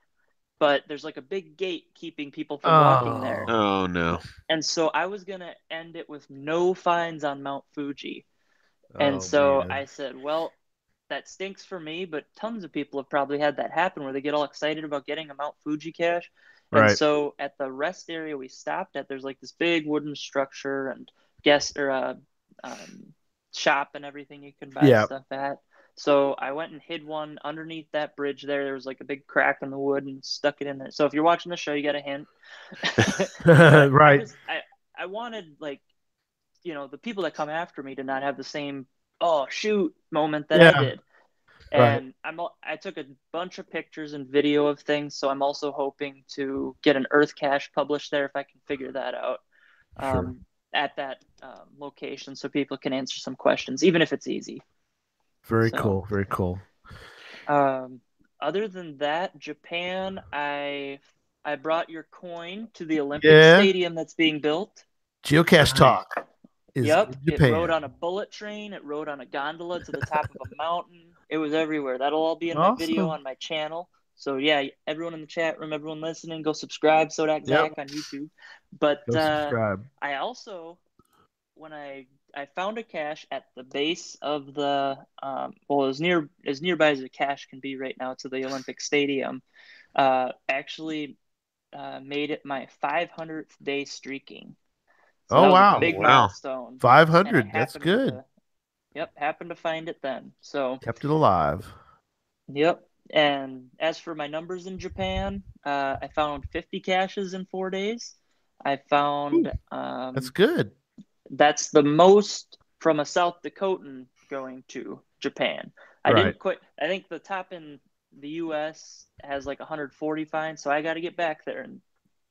but there's like a big gate keeping people from walking there. Oh, no. And so I was going to end it with no finds on Mount Fuji. And so man. I said, well, that stinks for me, but tons of people have probably had that happen where they get all excited about getting a Mount Fuji cache. And Right. so at the rest area we stopped at, there's like this big wooden structure and guest or shop and everything you can buy stuff at. So I went and hid one underneath that bridge there. There was like a big crack in the wood and stuck it in there. So if you're watching the show, you got a hint. Right. I wanted, like, you know, the people that come after me to not have the same oh shoot moment that I did. And I took a bunch of pictures and video of things, so I'm also hoping to get an Earth cache published there if I can figure that out at that location, so people can answer some questions, even if it's easy. Very cool. Very cool. Other than that, Japan, I brought your coin to the Olympic Stadium that's being built. Geocache Talk. Yep, it rode on a bullet train. It rode on a gondola to the top of a mountain. It was everywhere. That'll all be in my video on my channel. So yeah, everyone in the chat room, everyone listening, go subscribe, SoDakZak on YouTube. But I also, when I found a cache at the base of the as nearby as a cache can be right now to the Olympic Stadium. Actually made it my 500th day streaking. So that was a big milestone. 500, that's good. Happened to find it then. So kept it alive. Yep. And as for my numbers in Japan, I found 50 caches in 4 days. I found that's good. That's the most from a South Dakotan going to Japan. I didn't quite. I think the top in the U.S. has like 140 finds, so I got to get back there and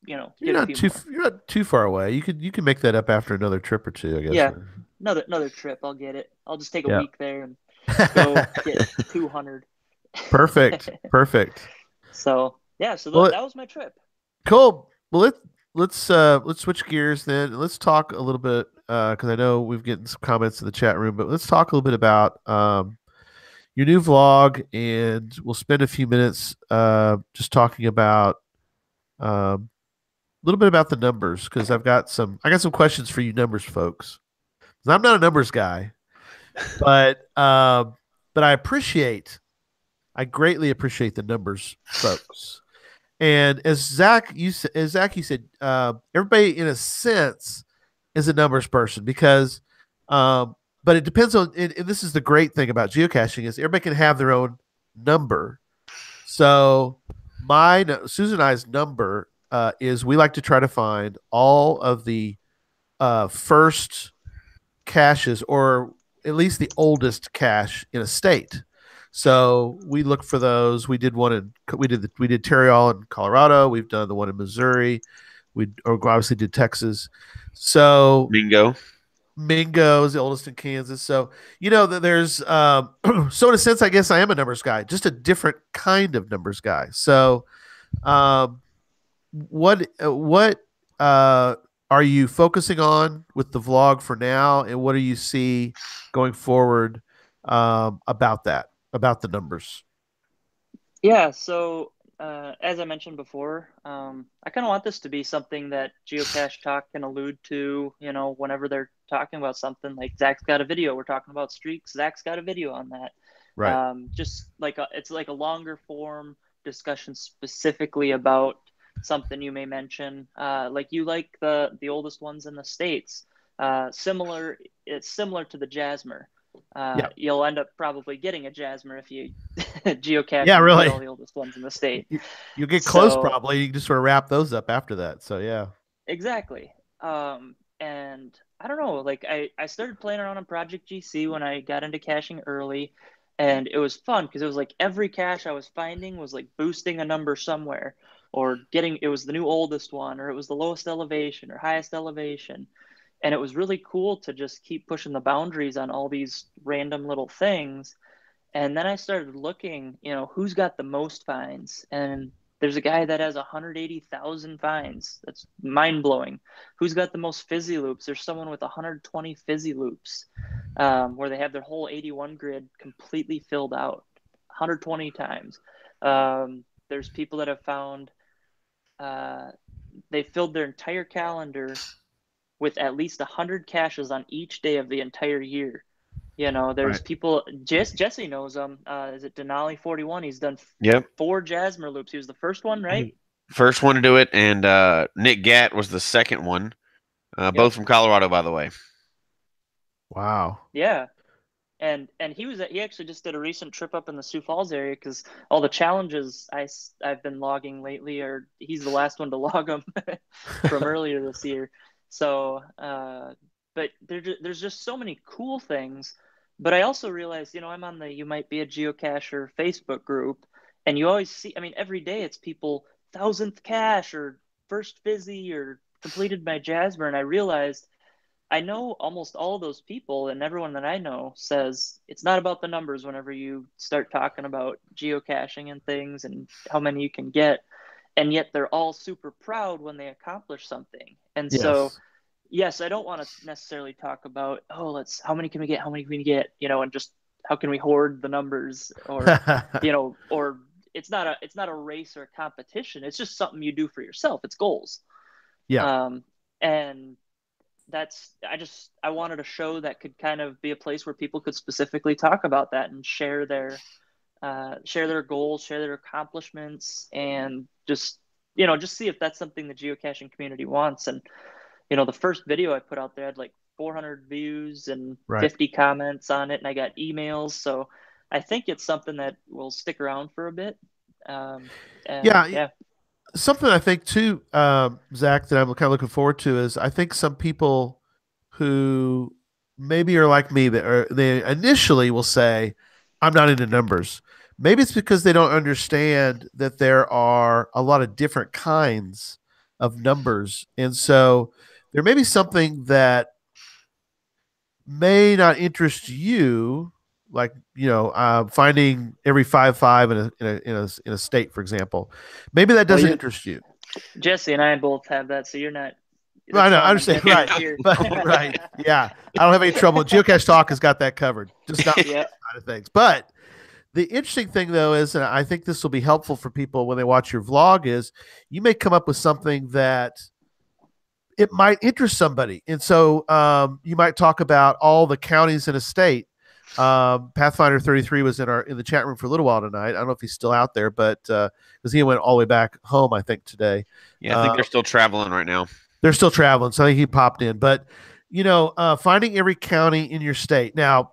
you're not too far away. You can make that up after another trip or two, I guess. Yeah, another trip. I'll get it. I'll just take a week there and go get 200. Perfect. So yeah, that was my trip. Cool. Well, let's switch gears then. Let's talk a little bit because I know we've gotten some comments in the chat room, but let's talk a little bit about your new vlog, and we'll spend a few minutes just talking about a little bit about the numbers, because I got some questions for you numbers folks. I'm not a numbers guy, but I greatly appreciate the numbers folks. And as Zach you said, everybody in a sense is a numbers person, because but it depends on, and this is the great thing about geocaching, is everybody can have their own number. So Susan and I's number is, we like to try to find all of the first caches, or at least the oldest cache in a state. So we look for those. We did Tarryall in Colorado. We've done the one in Missouri. We obviously did Texas. So Mingo is the oldest in Kansas. So there's so in a sense, I guess I am a numbers guy, just a different kind of numbers guy. So what are you focusing on with the vlog for now, and what do you see going forward about the numbers? Yeah, so as I mentioned before, I kind of want this to be something that Geocache Talk can allude to, whenever they're talking about something. Like, Zach's got a video, we're talking about streaks, Zach's got a video on that. Right. Just like it's like a longer form discussion specifically about something you may mention. Like, you like the oldest ones in the States. It's similar to the Jasmer. You'll end up probably getting a Jasmer if you geocaching. Yeah, really. All the oldest ones in the state. You get close, So- probably. You can just sort of wrap those up after that. So yeah. Exactly. And I don't know, like I started playing around on Project GC when I got into caching early, and it was fun because it was like every cache I was finding was like boosting a number somewhere, or it was the new oldest one, or it was the lowest elevation or highest elevation. And it was really cool to just keep pushing the boundaries on all these random little things. And then I started looking, who's got the most finds. And there's a guy that has 180,000 finds. That's mind blowing. Who's got the most fizzy loops? There's someone with 120 fizzy loops, where they have their whole 81 grid completely filled out 120 times. There's people that have found, they filled their entire calendar with at least 100 caches on each day of the entire year. There's Right. people. Jesse knows them. Is it Denali 41? He's done Yep. 4 Jasmer loops. He was the first one, right? First one to do it, and Nick Gatt was the second one. Both from Colorado, by the way. Wow. Yeah. And he actually just did a recent trip up in the Sioux Falls area because all the challenges I've been logging lately he's the last one to log them from earlier this year. So, but there's just so many cool things. But I also realized, I'm on the You Might Be a Geocacher Facebook group, and you always see, every day it's people 1000th cache or first fizzy or completed my Jasmer. And I realized I know almost all of those people, and everyone that I know says it's not about the numbers whenever you start talking about geocaching and things and how many you can get. And yet they're all super proud when they accomplish something. And so, yes, I don't want to necessarily talk about, how many can we get? And just how can we hoard the numbers, or, or it's not a race or a competition. It's just something you do for yourself. It's goals. Yeah. And I wanted a show that could kind of be a place where people could specifically talk about that and share their goals, share their accomplishments, and just see if that's something the geocaching community wants. And the first video I put out there had like 400 views and 50 comments on it, and I got emails. So I think it's something that will stick around for a bit. Something I think too, Zach, that I'm kind of looking forward to is I think some people who maybe are like me they initially will say, I'm not into numbers. Maybe it's because they don't understand that there are a lot of different kinds of numbers. And so there may be something that may not interest you, like finding every 5-5 in a state, for example. Maybe that doesn't interest you. Jesse and I both have that, so you're not. I know, I understand, right? Right, yeah. I don't have any trouble. Geocache Talk has got that covered, just not side of things. But the interesting thing, though, is, and I think this will be helpful for people when they watch your vlog, is you may come up with something that it might interest somebody. And so you might talk about all the counties in a state. Pathfinder 33 was in the chat room for a little while tonight. I don't know if he's still out there, but because he went all the way back home, I think, today. Yeah, I think they're still traveling right now. They're still traveling, so I think he popped in. But finding every county in your state. Now,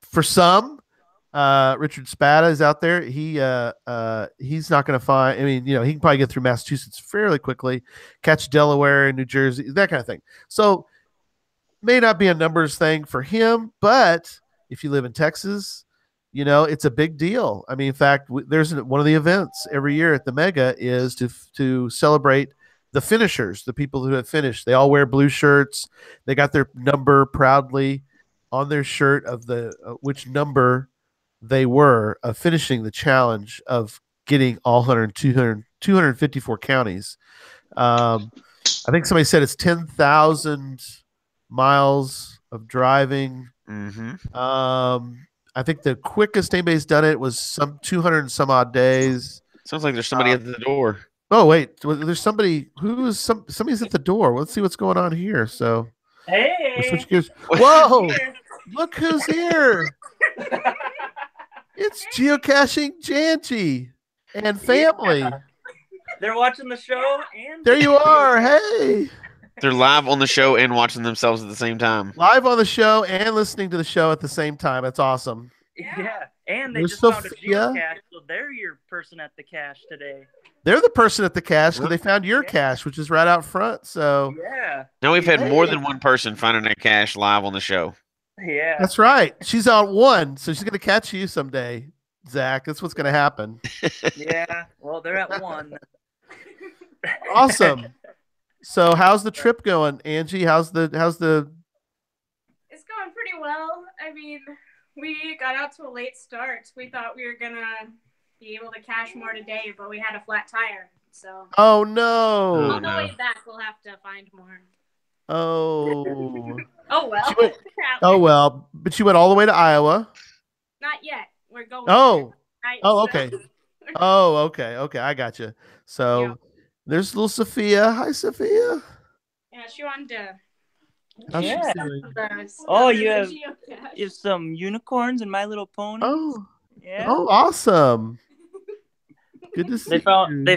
for some, Richard Spada is out there. He's not going to find. I mean, he can probably get through Massachusetts fairly quickly, catch Delaware and New Jersey, that kind of thing. So, may not be a numbers thing for him, but if you live in Texas, it's a big deal. I mean, in fact, there's one of the events every year at the Mega is to celebrate the finishers, the people who have finished. They all wear blue shirts. They got their number proudly on their shirt of which number they were of finishing the challenge of getting all 254 counties. I think somebody said it's 10,000 miles of driving. Mm-hmm. I think the quickest anybody's done it was some 200 and some odd days. Sounds like there's somebody at the door. Oh wait, there's somebody's at the door. Let's see what's going on here. So, hey, switch gears. Whoa, look who's here! It's Geocaching Janchi and family. Yeah. They're watching the show, and there you are. Hey, they're live on the show and watching themselves at the same time. Live on the show and listening to the show at the same time. That's awesome. Yeah, And they There's just found a Sophia. geocache, so they're your person at the cache today. They're the person at the cache because they found your cache, which is right out front. So Yeah. Now we've had more than one person finding a cache live on the show. Yeah. that's right. She's on one, so she's gonna catch you someday, Zach. That's what's gonna happen. Yeah. Well, they're at one. Awesome. So how's the trip going, Angie? How's the It's going pretty well. I mean, we got out to a late start. We thought we were gonna be able to cache more today, but we had a flat tire. So Oh no. on the way back, we'll have to find more. Oh. Oh well. She went- Oh well, but you went all the way to Iowa. Not yet. We're going. Oh. there, right? Oh, So- okay. Oh, okay. Okay, I got you. So Yeah. there's little Sophia. Hi, Sophia. Yeah, she wanted to. How's she Yeah. doing? Oh, you the have- geocache. You have some unicorns and My Little Pony. Oh. Yeah. Oh, awesome. Good to see They you.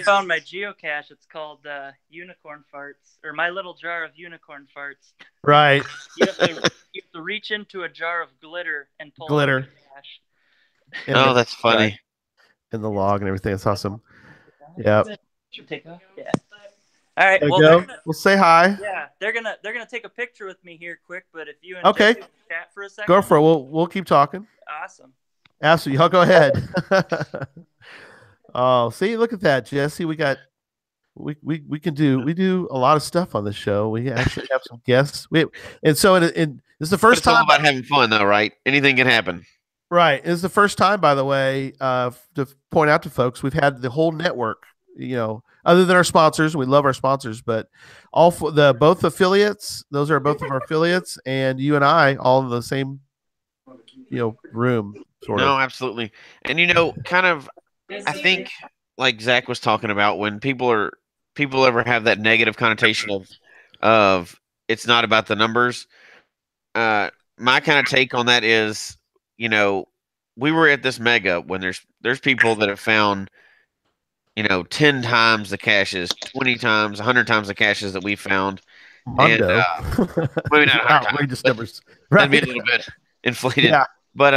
found my geocache. It's called Unicorn Farts, or My Little Jar of Unicorn Farts. Right. You have to reach into a jar of glitter and pull Glitter. out the cache. And Oh, the- that's funny. and the log and everything. It's awesome. Yep. Should take off. Yeah. All right. There Well, you they're go. gonna, We'll say hi. yeah, they're gonna take a picture with me here quick. But if you and Okay. Jesse chat for a second, Go for it. We'll keep talking. Awesome. Absolutely. Y'all go ahead. Oh, see, look at that, Jesse. We do a lot of stuff on the show. We actually have some guests. And so this is the But first it's all time. about having fun, though, right? Anything can happen. Right. It's the first time, by the way, to point out to folks, we've had the whole network, other than our sponsors. We love our sponsors, but both affiliates, those are both of our affiliates, and you and I all in the same, room, sort No, of. absolutely. And kind of, I think, like Zach was talking about, when people ever have that negative connotation of it's not about the numbers. My kind of take on that is, we were at this mega when there's people that have found, 10 times the caches, 20 times, 100 times the caches that we found. Mondo. And, maybe not 100 times, outrageous but numbers. that'd be Right. a little bit inflated. Yeah. But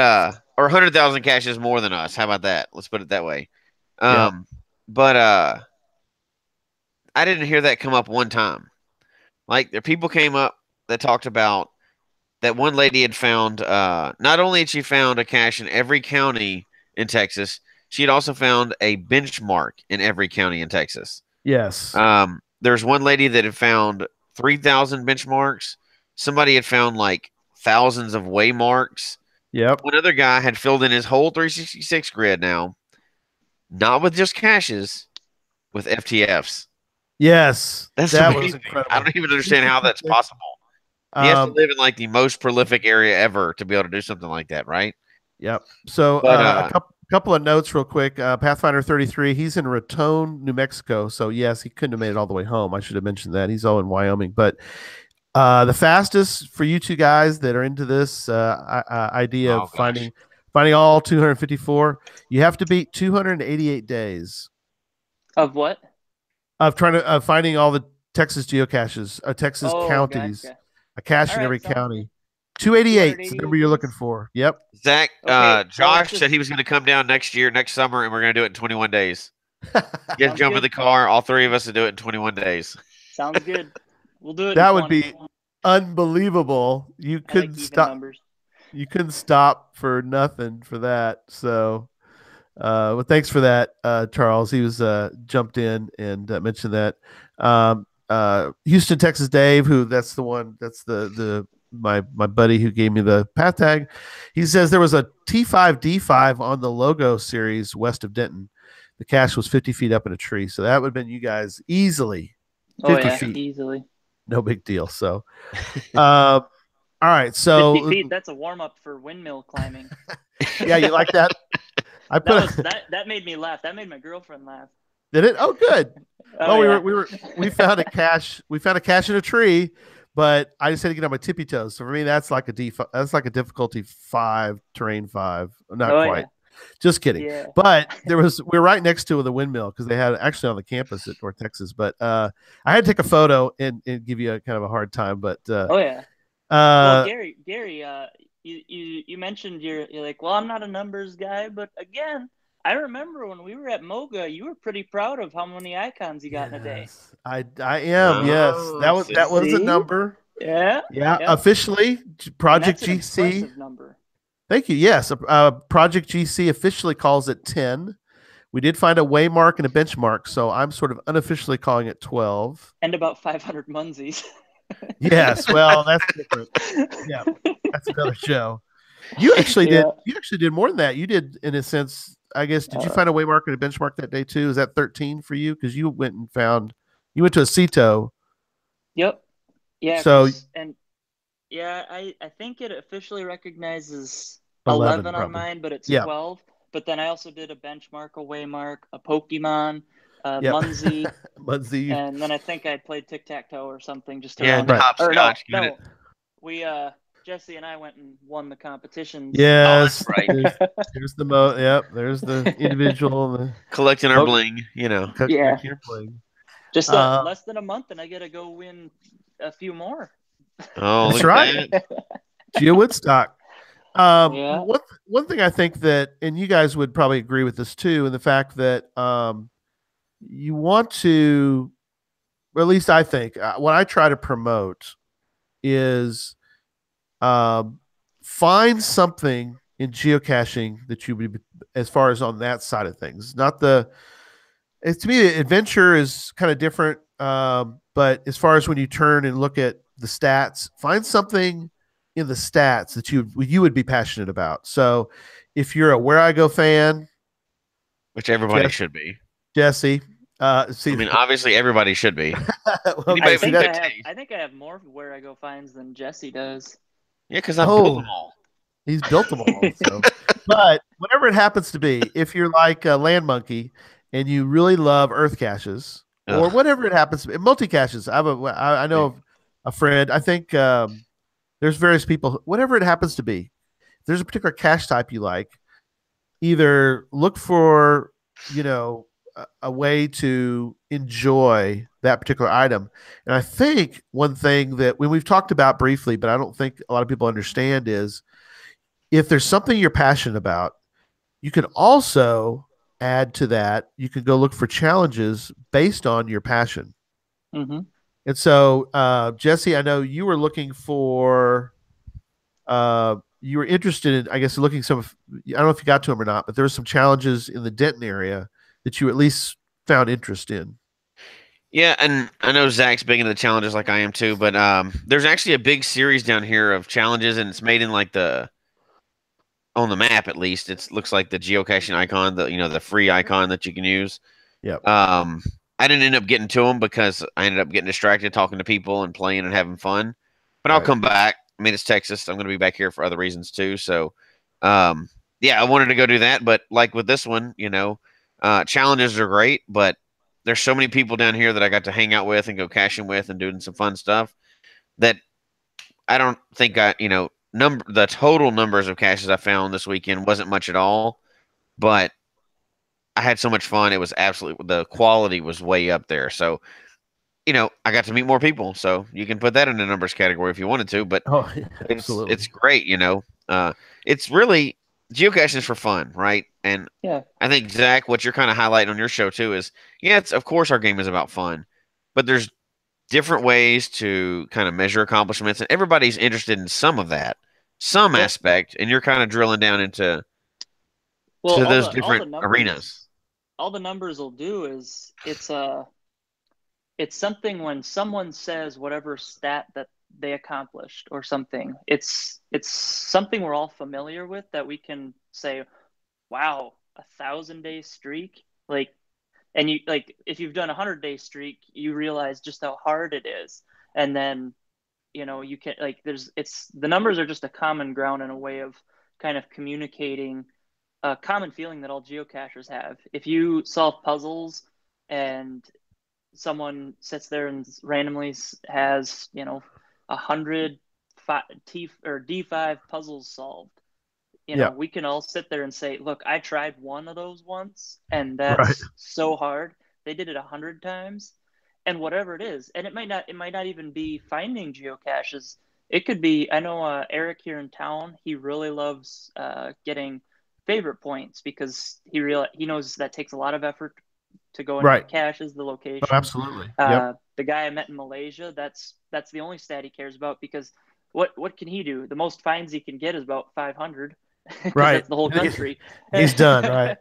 or 100,000 caches more than us. How about that? Let's put it that way. But I didn't hear that come up one time. Like, there people came up that talked about that one lady had found, not only had she found a cache in every county in Texas, she had also found a benchmark in every county in Texas. Yes. There's one lady that had found 3,000 benchmarks. Somebody had found like thousands of waymarks. Yep. One other guy had filled in his whole 366 grid now, not with just caches, with FTFs. Yes. That's that amazing. was incredible. I don't even understand how that's possible. He has to live in like the most prolific area ever to be able to do something like that, right? Yep. So But, a couple of notes real quick. Pathfinder 33, he's in Raton, New Mexico. So yes, he couldn't have made it all the way home. I should have mentioned that. He's all in Wyoming. But the fastest for you two guys that are into this idea of finding all 254, you have to beat 288 days. Of what? Of finding all the Texas geocaches, Texas counties. Gotcha. A cache in every county. 288 is the number you're looking for. Yep. Zach, Okay, Josh so said he was going to come down next summer, and we're going to do it in 21 days. You guys Sounds jump in good. the car, all three of us to do it in 21 days. Sounds good. We'll do it. That in would 20. be unbelievable. You I like couldn't even stop. numbers. You couldn't stop for nothing for that. So, well, thanks for that, Charles. He was jumped in and mentioned that. Houston, Texas, Dave, that's my buddy who gave me the path tag. He says there was a T5D5 on the logo series west of Denton. The cache was 50 feet up in a tree, so that would have been you guys easily 50 feet. Easily. No big deal. So, all right. So 50 feet, that's a warm up for windmill climbing. yeah, you like that? I put That made me laugh. That made my girlfriend laugh. Did it? Oh, good. Oh, Well, yeah. we found a cache. We found a cache in a tree, but I just had to get on my tippy toes. So for me, that's like a difficulty 5, terrain 5. Not quite. Yeah. Just kidding. Yeah. But we're right next to the windmill because they had actually on the campus at North Texas. But I had to take a photo and give you a kind of a hard time. But Oh yeah. well, Gary, you mentioned you're like, well, I'm not a numbers guy, but again, I remember when we were at Moga, you were pretty proud of how many icons you got in a day. Yes, I am. Yes, that was a See? number. Yeah. Yeah, Yeah. officially And Project that's an GC. impressive number. Thank you. Yes, Project GC officially calls it 10. We did find a waymark and a benchmark, so I'm sort of unofficially calling it 12. And about 500 Munsies. Yes, well, that's different. Yeah, that's another show. You actually did. You actually did more than that. You did, in a sense. I guess. Did you find a waymark and a benchmark that day too? Is that 13 for you? Because you went and found. You went to a CETO. Yep. Yeah. So I think it officially recognizes 11 on mine, but it's Yeah. 12. But then I also did a benchmark, a waymark, a Pokemon, Munsie, Munsie. and then I think I played tic-tac-toe or something just to Yeah, round it. Or hopscotch. no. We Jesse and I went and won the competitions. Yes, Oh, that's right. There's the Yep, there's the individual. The collecting our bling, you know. Yeah. Bling. Just less than a month, and I get to go win a few more. Oh, that's right. Geo Woodstock. One thing I think that, and you guys would probably agree with this too, and the fact that you want to, or at least I think, what I try to promote is find something in geocaching that you would, as far as on that side of things, not the. To me, adventure is kind of different, but as far as when you turn and look at the stats, find something in the stats that you would be passionate about. So, if you're a Where I Go fan, which everybody should be, Jesse. I mean, obviously everybody should be. Well, I think I have more Where I Go finds than Jesse does. Yeah, because I built them all. He's built them all. So. But whatever it happens to be, if you're like a Land Monkey and you really love Earth caches, or whatever it happens to be, multi caches. I know of a friend. I think there's various people. Whatever it happens to be, if there's a particular cache type you like, either look for a way to enjoy that particular item. And I think one thing that when we've talked about briefly, but I don't think a lot of people understand, is if there's something you're passionate about, you can also add to that. You can go look for challenges based on your passion. Mm-hmm. And so, Jesse, I know you were looking for, you were interested in, I guess, looking I don't know if you got to them or not, but there were some challenges in the Denton area that you at least found interest in. Yeah, and I know Zach's big into the challenges like I am too, but there's actually a big series down here of challenges, and it's made in like on the map at least. It looks like the geocaching icon, the free icon that you can use. Yep. I didn't end up getting to them because I ended up getting distracted talking to people and playing and having fun. But I'll come back. I mean, it's Texas. I'm going to be back here for other reasons too. So, yeah, I wanted to go do that. But like with this one, challenges are great, but there's so many people down here that I got to hang out with and go caching with and doing some fun stuff that I don't think the total numbers of caches I found this weekend wasn't much at all, but I had so much fun. It was the quality was way up there. So, I got to meet more people. So you can put that in the numbers category if you wanted to, but absolutely. It's great. It's really geocaching is for fun, right? And I think, Zach, what you're kind of highlighting on your show too is, of course our game is about fun, but there's different ways to kind of measure accomplishments, and everybody's interested in some of that, some aspect, and you're kind of drilling down into those different arenas. All the numbers will do is it's something when someone says whatever stat that they accomplished or something, it's something we're all familiar with that we can say, wow, 1,000-day streak. And you if you've done 100-day streak, you realize just how hard it is. And then, you can the numbers are just a common ground and a way of kind of communicating a common feeling that all geocachers have. If you solve puzzles and someone sits there and randomly has 100 D5 puzzles solved, we can all sit there and say, look, I tried one of those once and that's so hard. They did it 100 times, and whatever it is, and it might not even be finding geocaches. it could be. I know Eric here in town. He really loves getting favorite points because he knows that takes a lot of effort to go into Right. the caches, the Oh, location. absolutely. Yep. The guy I met in Malaysia, that's the only stat he cares about because what can he do? The most fines he can get is about 500 because Right. that's the whole country. He's done, right?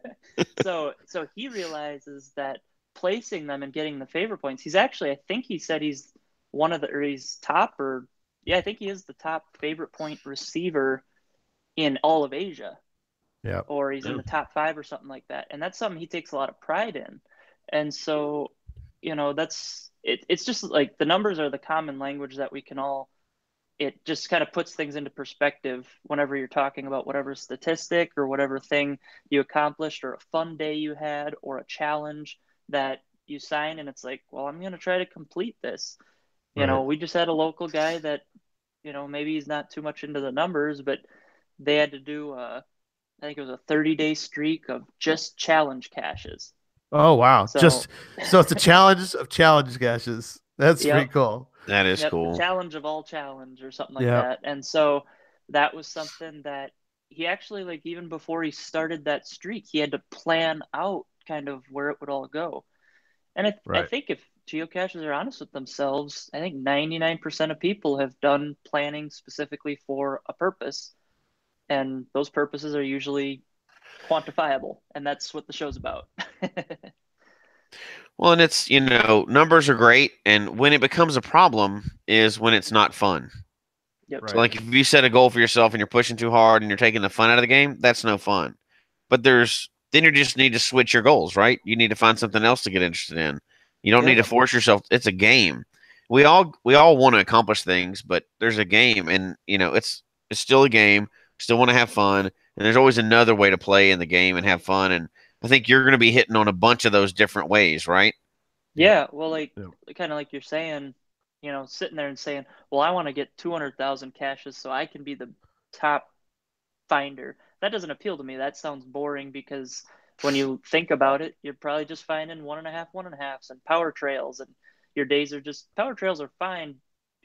So he realizes that placing them and getting the favor points, he's actually, I think he said he's he's top, or yeah, I think he is the top favorite point receiver in all of Asia. Yeah. Or he's in the top 5 or something like that. And that's something he takes a lot of pride in. And so, it's just like the numbers are the common language that we can all, it just kind of puts things into perspective whenever you're talking about whatever statistic or whatever thing you accomplished or a fun day you had or a challenge that you sign. And it's like, well, I'm going to try to complete this. We just had a local guy that, maybe he's not too much into the numbers, but they had to do, I think it was a 30-day streak of just challenge caches. Oh, wow. So it's a challenge of challenge caches. That's Yep. pretty cool. That is cool. The challenge of all challenge or something like that. And so that was something that he actually, like, even before he started that streak, he had to plan out kind of where it would all go. And I think if geocachers are honest with themselves, I think 99% of people have done planning specifically for a purpose. And those purposes are usually quantifiable. And that's what the show's about. Well, and it's, numbers are great. And when it becomes a problem is when it's not fun. Yep. So, like, if you set a goal for yourself and you're pushing too hard and you're taking the fun out of the game, that's no fun. But then you just need to switch your goals, right? You need to find something else to get interested in. You don't need to force yourself. It's a game. We all want to accomplish things, but there's a game, and it's still a game. Still want to have fun, and there's always another way to play in the game and have fun. And I think you're going to be hitting on a bunch of those different ways, right? Yeah. Well, kind of like you're saying, sitting there and saying, well, I want to get 200,000 caches so I can be the top finder. That doesn't appeal to me. That sounds boring because when you think about it, you're probably just finding 1.5s and power trails, and your days are just power trails are fine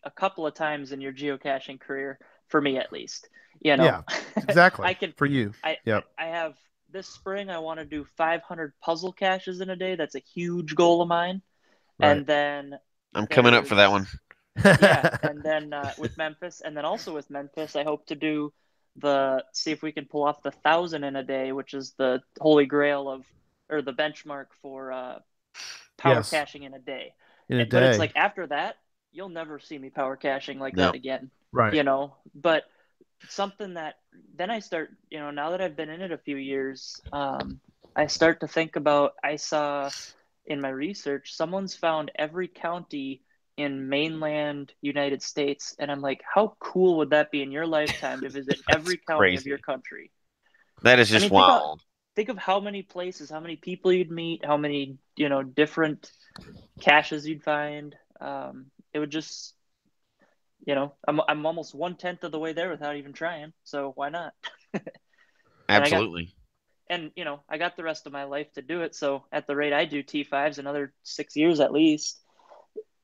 a couple of times in your geocaching career, for me at least. Yeah, exactly. For you. I have this spring, I want to do 500 puzzle caches in a day. That's a huge goal of mine. Right. And then I'm coming up for that one. Yeah. And then with Memphis, I hope to see if we can pull off the 1,000 in a day, which is the holy grail or the benchmark for power caching in a day. But it's like after that, you'll never see me power caching like that again. Right. But something that then I start, now that I've been in it a few years, I start to think about, I saw in my research, someone's found every county in mainland United States. And I'm like, how cool would that be in your lifetime to visit every county of your country? That is just wild. Think of how many places, how many people you'd meet, how many, different caches you'd find. It would just, I'm almost 1/10 of the way there without even trying. So why not? Absolutely. And I got the rest of my life to do it. So at the rate I do T5s, another 6 years at least.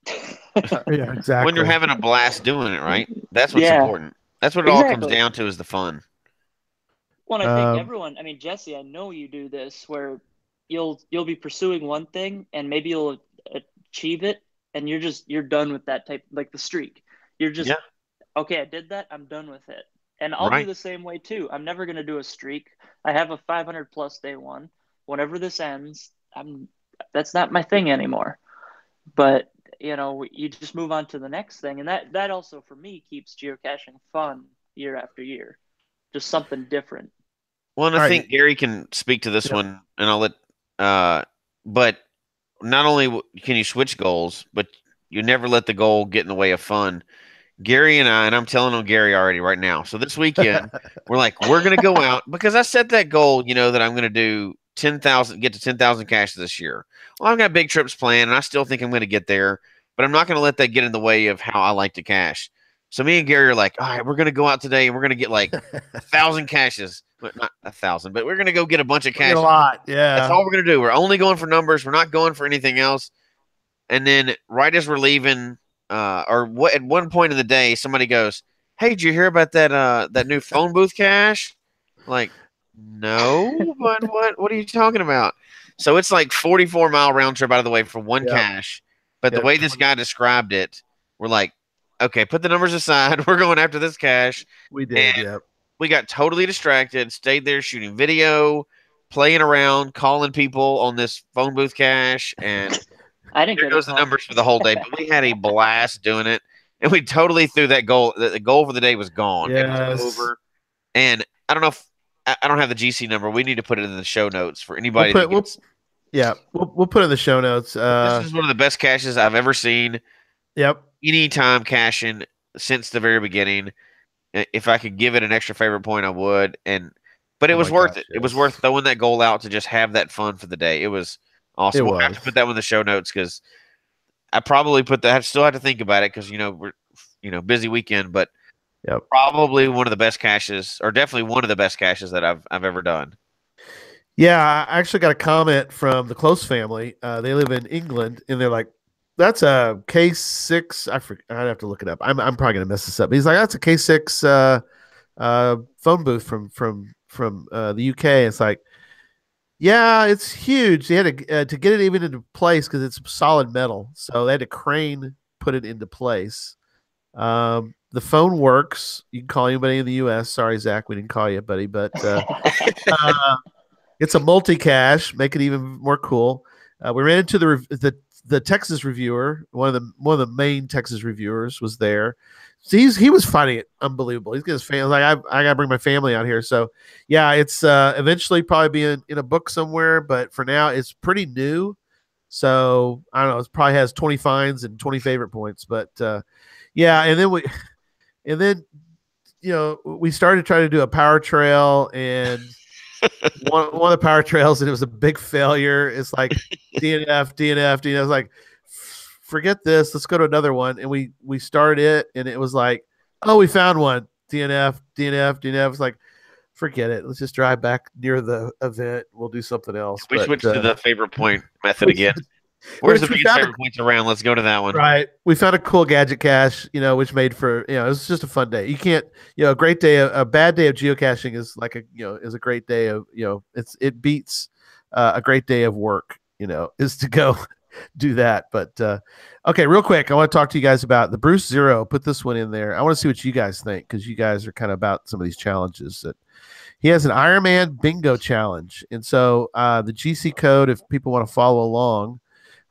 Yeah, exactly. When you're having a blast doing it, right? That's what's important. That's what it all comes down to, is the fun. Well, I think everyone, Jesse, I know you do this where you'll be pursuing one thing and maybe you'll achieve it and you're done with that type, like the streak. You're just, okay, I did that. I'm done with it. And I'll do the same way too. I'm never going to do a streak. I have a 500 plus day one. Whenever this ends, that's not my thing anymore. But, you just move on to the next thing. And that also for me keeps geocaching fun year after year. Just something different. Well, and I think Gary can speak to this one, and I'll let, but not only can you switch goals, but you never let the goal get in the way of fun. Gary and I'm telling on Gary already right now. So this weekend, we're going to go out, because I set that goal, that I'm going to do get to 10,000 caches this year. Well, I've got big trips planned, and I still think I'm going to get there, but I'm not going to let that get in the way of how I like to cache. So me and Gary are like, all right, we're going to go out today and we're going to get like 1,000 caches. But not 1,000, but we're going to go get a bunch of caches. A lot, yeah. That's all we're going to do. We're only going for numbers. We're not going for anything else. And then right as we're leaving, at one point in the day, somebody goes, "Hey, did you hear about that new phone booth cache?" Like, no, what are you talking about? So it's like 44-mile round trip out of the way for one Yep. cache. But the Yep. way this guy described it, we're like, okay, put the numbers aside. We're going after this cache. We did. And Yep. we got totally distracted, stayed there shooting video, playing around, calling people on this phone booth cache, and I didn't there get a goes the call. numbers for the whole day. But we had a blast doing it, and we totally threw that goal. The goal for the day was gone. It was Yes. over. And I don't know if I don't have the GC number. We need to put it in the show notes for We'll anybody. put we'll put it in the show notes. This is one of the best caches I've ever seen. Yep. Anytime caching since the very beginning. If I could give it an extra favorite point, I would. But it Oh was my worth gosh, it. It was yes. worth throwing that goal out to just have that fun for the day. It was awesome. It We'll have to was. put that one in the show notes because I probably put that. I still have to think about it because we're busy weekend, but Yep. probably one of the best caches, or definitely one of the best caches that I've ever done. Yeah, I actually got a comment from the Close family. They live in England, and they're like, "That's a K6." I'd have to look it up. I'm probably gonna mess this up. But he's like, "That's a K6 phone booth from the UK." It's like, yeah, it's huge. They had to get it even into place because it's solid metal, so they had to crane put it into place. The phone works. You can call anybody in the U.S. Sorry, Zach, we didn't call you, buddy, but it's a multi-cache, make it even more cool. We ran into the Texas reviewer, one of the main Texas reviewers was there. So he was finding it unbelievable. He's got his family like I gotta bring my family out here. So yeah, it's eventually probably be in a book somewhere, but for now it's pretty new. So I don't know, it probably has 20 finds and 20 favorite points. But yeah, and then we started trying to do a power trail, and one of the power trails, and it was a big failure. It's like DNF, DNF, DNF. I was like, forget this. Let's go to another one. And we started it, and it was like, oh, we found one. DNF, DNF, DNF. It's like, forget it. Let's just drive back near the event. We'll do something else. We But, switched to the favorite point method again. Where's the biggest favorite points around? Let's go to that one. Right. We found a cool gadget cache, which made for, it was just a fun day. You can't, a great day, a bad day of geocaching is like is a great day of, it beats a great day of work, is to go do that. But, okay, real quick. I want to talk to you guys about the Bruce Zero. Put this one in there. I want to see what you guys think, because you guys are kind of about some of these challenges that he has an Ironman bingo challenge. And so the GC code, if people want to follow along,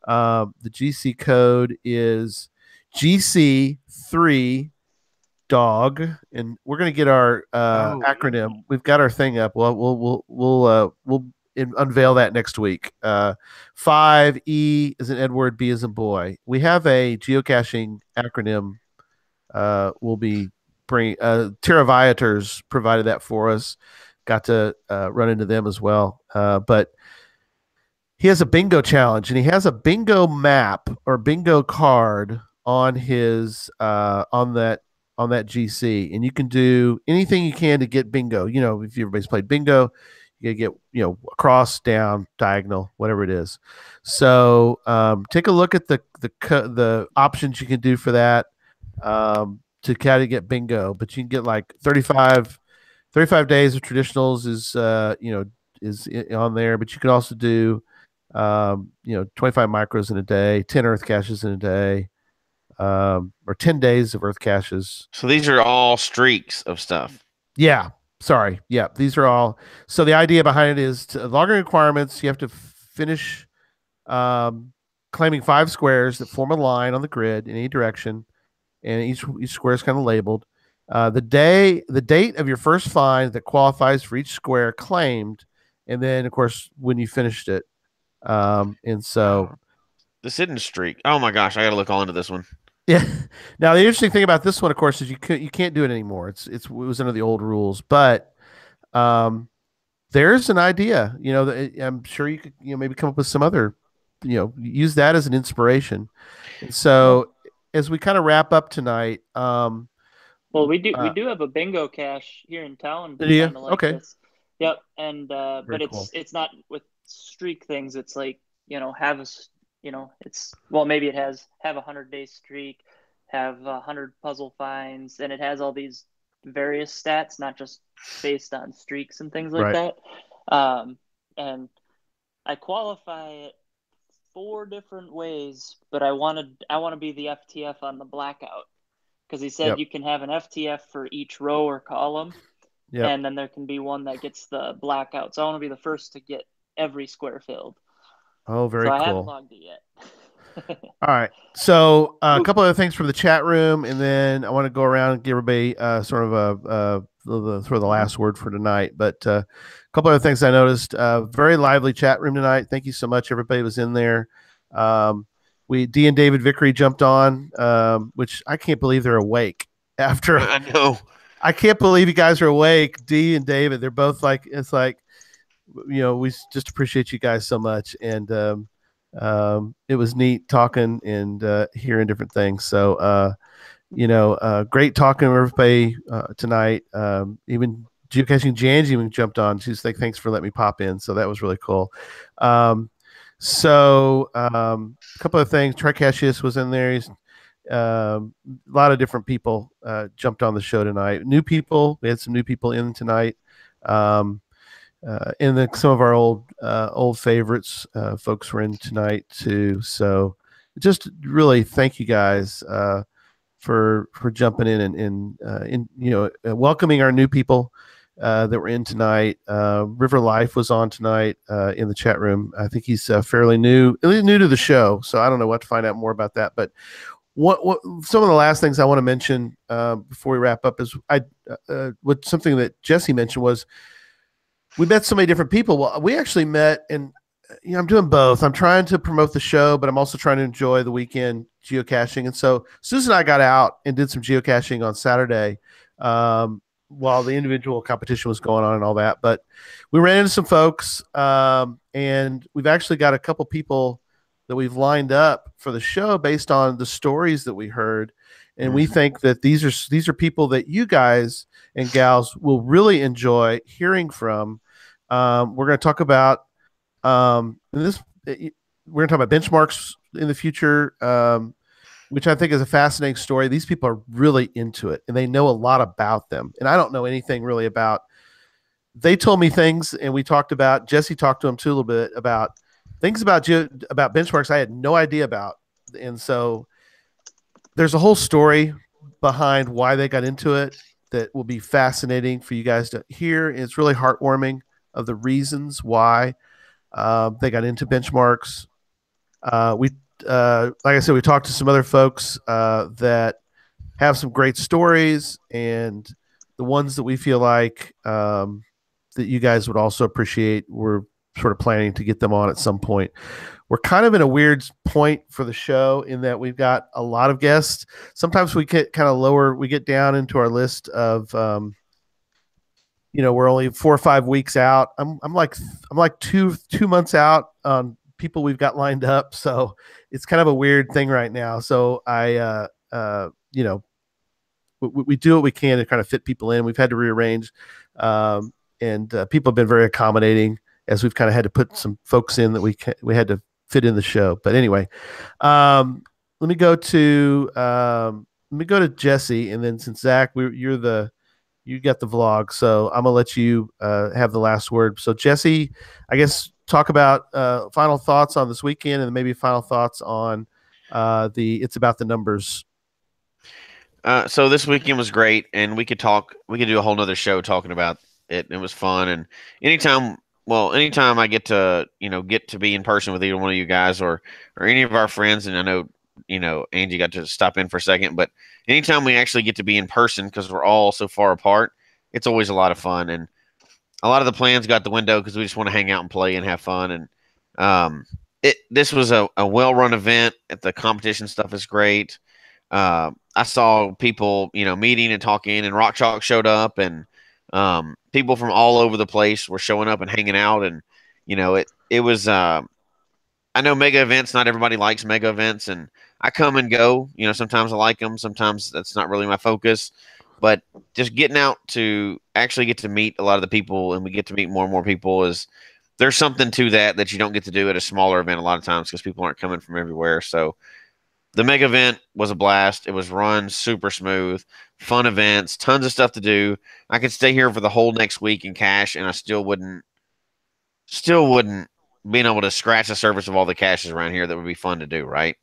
the GC code is GC3 dog, and we're going to get our acronym. We've got our thing up. We'll unveil that next week. 5E is an Edward, B is a boy. We have a geocaching acronym. We'll be bringing Terra Viators provided that for us. Got to run into them as well. But he has a bingo challenge, and he has a bingo map or bingo card on his on that GC, and you can do anything you can to get bingo. If everybody's played bingo, you get across, down, diagonal, whatever it is. So take a look at the options you can do for that to kind of get bingo. But you can get like 35 days of traditionals is on there, but you can also do 25 micros in a day, 10 earth caches in a day, or 10 days of earth caches. So these are all streaks of stuff. Yeah. Sorry. Yeah. These are all. So the idea behind it is logging requirements. You have to finish claiming 5 squares that form a line on the grid in any direction, and each square is kind of labeled. The date of your first find that qualifies for each square claimed, and then of course when you finished it. And so this hidden streak. Oh my gosh, I got to look all into this one. Yeah. Now the interesting thing about this one, of course, is you can't do it anymore. It was under the old rules, but there's an idea. I'm sure you could maybe come up with some other, use that as an inspiration. And so as we kind of wrap up tonight, well, we do have a bingo cache here in town. Yeah. Like okay. This. Yep. And but cool. It's not with streak things. It's like have a it's maybe it has have a 100-day streak, have 100 puzzle finds, and it has all these various stats, not just based on streaks and things like Right. that. And I qualify it 4 different ways, but I want to be the FTF on the blackout, because he said Yep. you can have an FTF for each row or column, Yep. and then there can be one that gets the blackout. So I want to be the first to get every square filled. Oh, very So cool. I haven't logged it yet. All right. So a couple other things from the chat room, and then I want to go around and give everybody sort of the last word for tonight. But a couple other things I noticed. Very lively chat room tonight. Thank you so much. Everybody was in there. D and David Vickery jumped on, which I can't believe they're awake after. I know. I can't believe you guys are awake. D and David, they're both like, it's like, we just appreciate you guys so much. And it was neat talking and hearing different things. So, great talking to everybody tonight. Even Geocaching Janji even jumped on. She's like, thanks for letting me pop in. So that was really cool. A couple of things. Tricassius was in there. He's a lot of different people jumped on the show tonight. New people. We had some new people in tonight. And then some of our old favorites folks were in tonight too. So just really thank you guys for jumping in and welcoming our new people that were in tonight. River Life was on tonight in the chat room. I think he's fairly new to the show, so I don't know what to find out more about that. But what some of the last things I want to mention before we wrap up is something that Jesse mentioned was, we met so many different people. Well, we actually met, and I'm doing both. I'm trying to promote the show, but I'm also trying to enjoy the weekend geocaching. And so Susan and I got out and did some geocaching on Saturday while the individual competition was going on and all that. But we ran into some folks, and we've actually got a couple people that we've lined up for the show based on the stories that we heard. And we think that these are people that you guys and gals will really enjoy hearing from. We're going to talk about we're going to talk about benchmarks in the future, which I think is a fascinating story. These people are really into it, and they know a lot about them. And I don't know anything really about. They told me things, and we talked about. Jesse talked to them too a little bit about things about benchmarks I had no idea about, and so there's a whole story behind why they got into it that will be fascinating for you guys to hear. It's really heartwarming of the reasons why they got into benchmarks. Like I said, we talked to some other folks that have some great stories, and the ones that we feel like that you guys would also appreciate, we're sort of planning to get them on at some point. We're kind of in a weird point for the show in that we've got a lot of guests. Sometimes we get kind of lower. We get down into our list of, we're only 4 or 5 weeks out. I'm like 2 months out on people we've got lined up. So it's kind of a weird thing right now. So we do what we can to kind of fit people in. We've had to rearrange, and people have been very accommodating as we've kind of had to put some folks in that we had to fit in the show. But anyway, let me go to Jesse, and then since Zach, you got the vlog, so I'm gonna let you have the last word. So Jesse, I guess talk about final thoughts on this weekend, and maybe final thoughts on It's About the Numbers. So this weekend was great, and we could do a whole nother show talking about it. It was fun, and anytime I get to be in person with either one of you guys or any of our friends, and I know Angie got to stop in for a second, but anytime we actually get to be in person, because we're all so far apart, it's always a lot of fun. And a lot of the plans got the window because we just want to hang out and play and have fun. And this was a well-run event. The competition stuff is great. I saw people meeting and talking, and Rock Chalk showed up, and people from all over the place were showing up and hanging out. And it was I know mega events, not everybody likes mega events, and I come and go. Sometimes I like them, sometimes that's not really my focus. But just getting out to actually get to meet a lot of the people, and we get to meet more and more people, there's something to that you don't get to do at a smaller event a lot of times because people aren't coming from everywhere. So The mega event was a blast. It was run super smooth, fun events, tons of stuff to do. I could stay here for the whole next week and cache, and I still wouldn't being able to scratch the surface of all the caches around here that would be fun to do, right?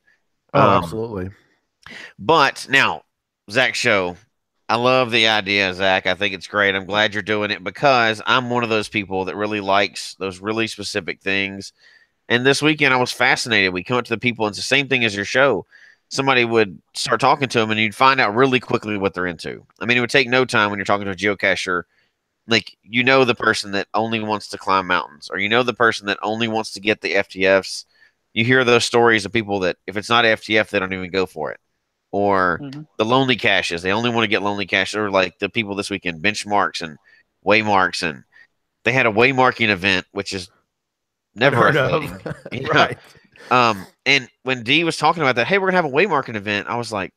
Oh, absolutely. But now, Zach Show, I love the idea, Zach. I think it's great. I'm glad you're doing it because I'm one of those people that really likes those really specific things. And this weekend, I was fascinated. We come up to the people, and it's the same thing as your show. Somebody would start talking to them, and you'd find out really quickly what they're into. I mean, it would take no time when you're talking to a geocacher. Like, you know, the person that only wants to climb mountains, or you know, the person that only wants to get the FTFs. You hear those stories of people that if it's not FTF, they don't even go for it. Or the lonely caches, they only want to get lonely caches. Or like the people this weekend, benchmarks and waymarks, and they had a waymarking event, which is never a thing. Right. And when Dee was talking about that, hey, we're gonna have a waymarking event, I was like,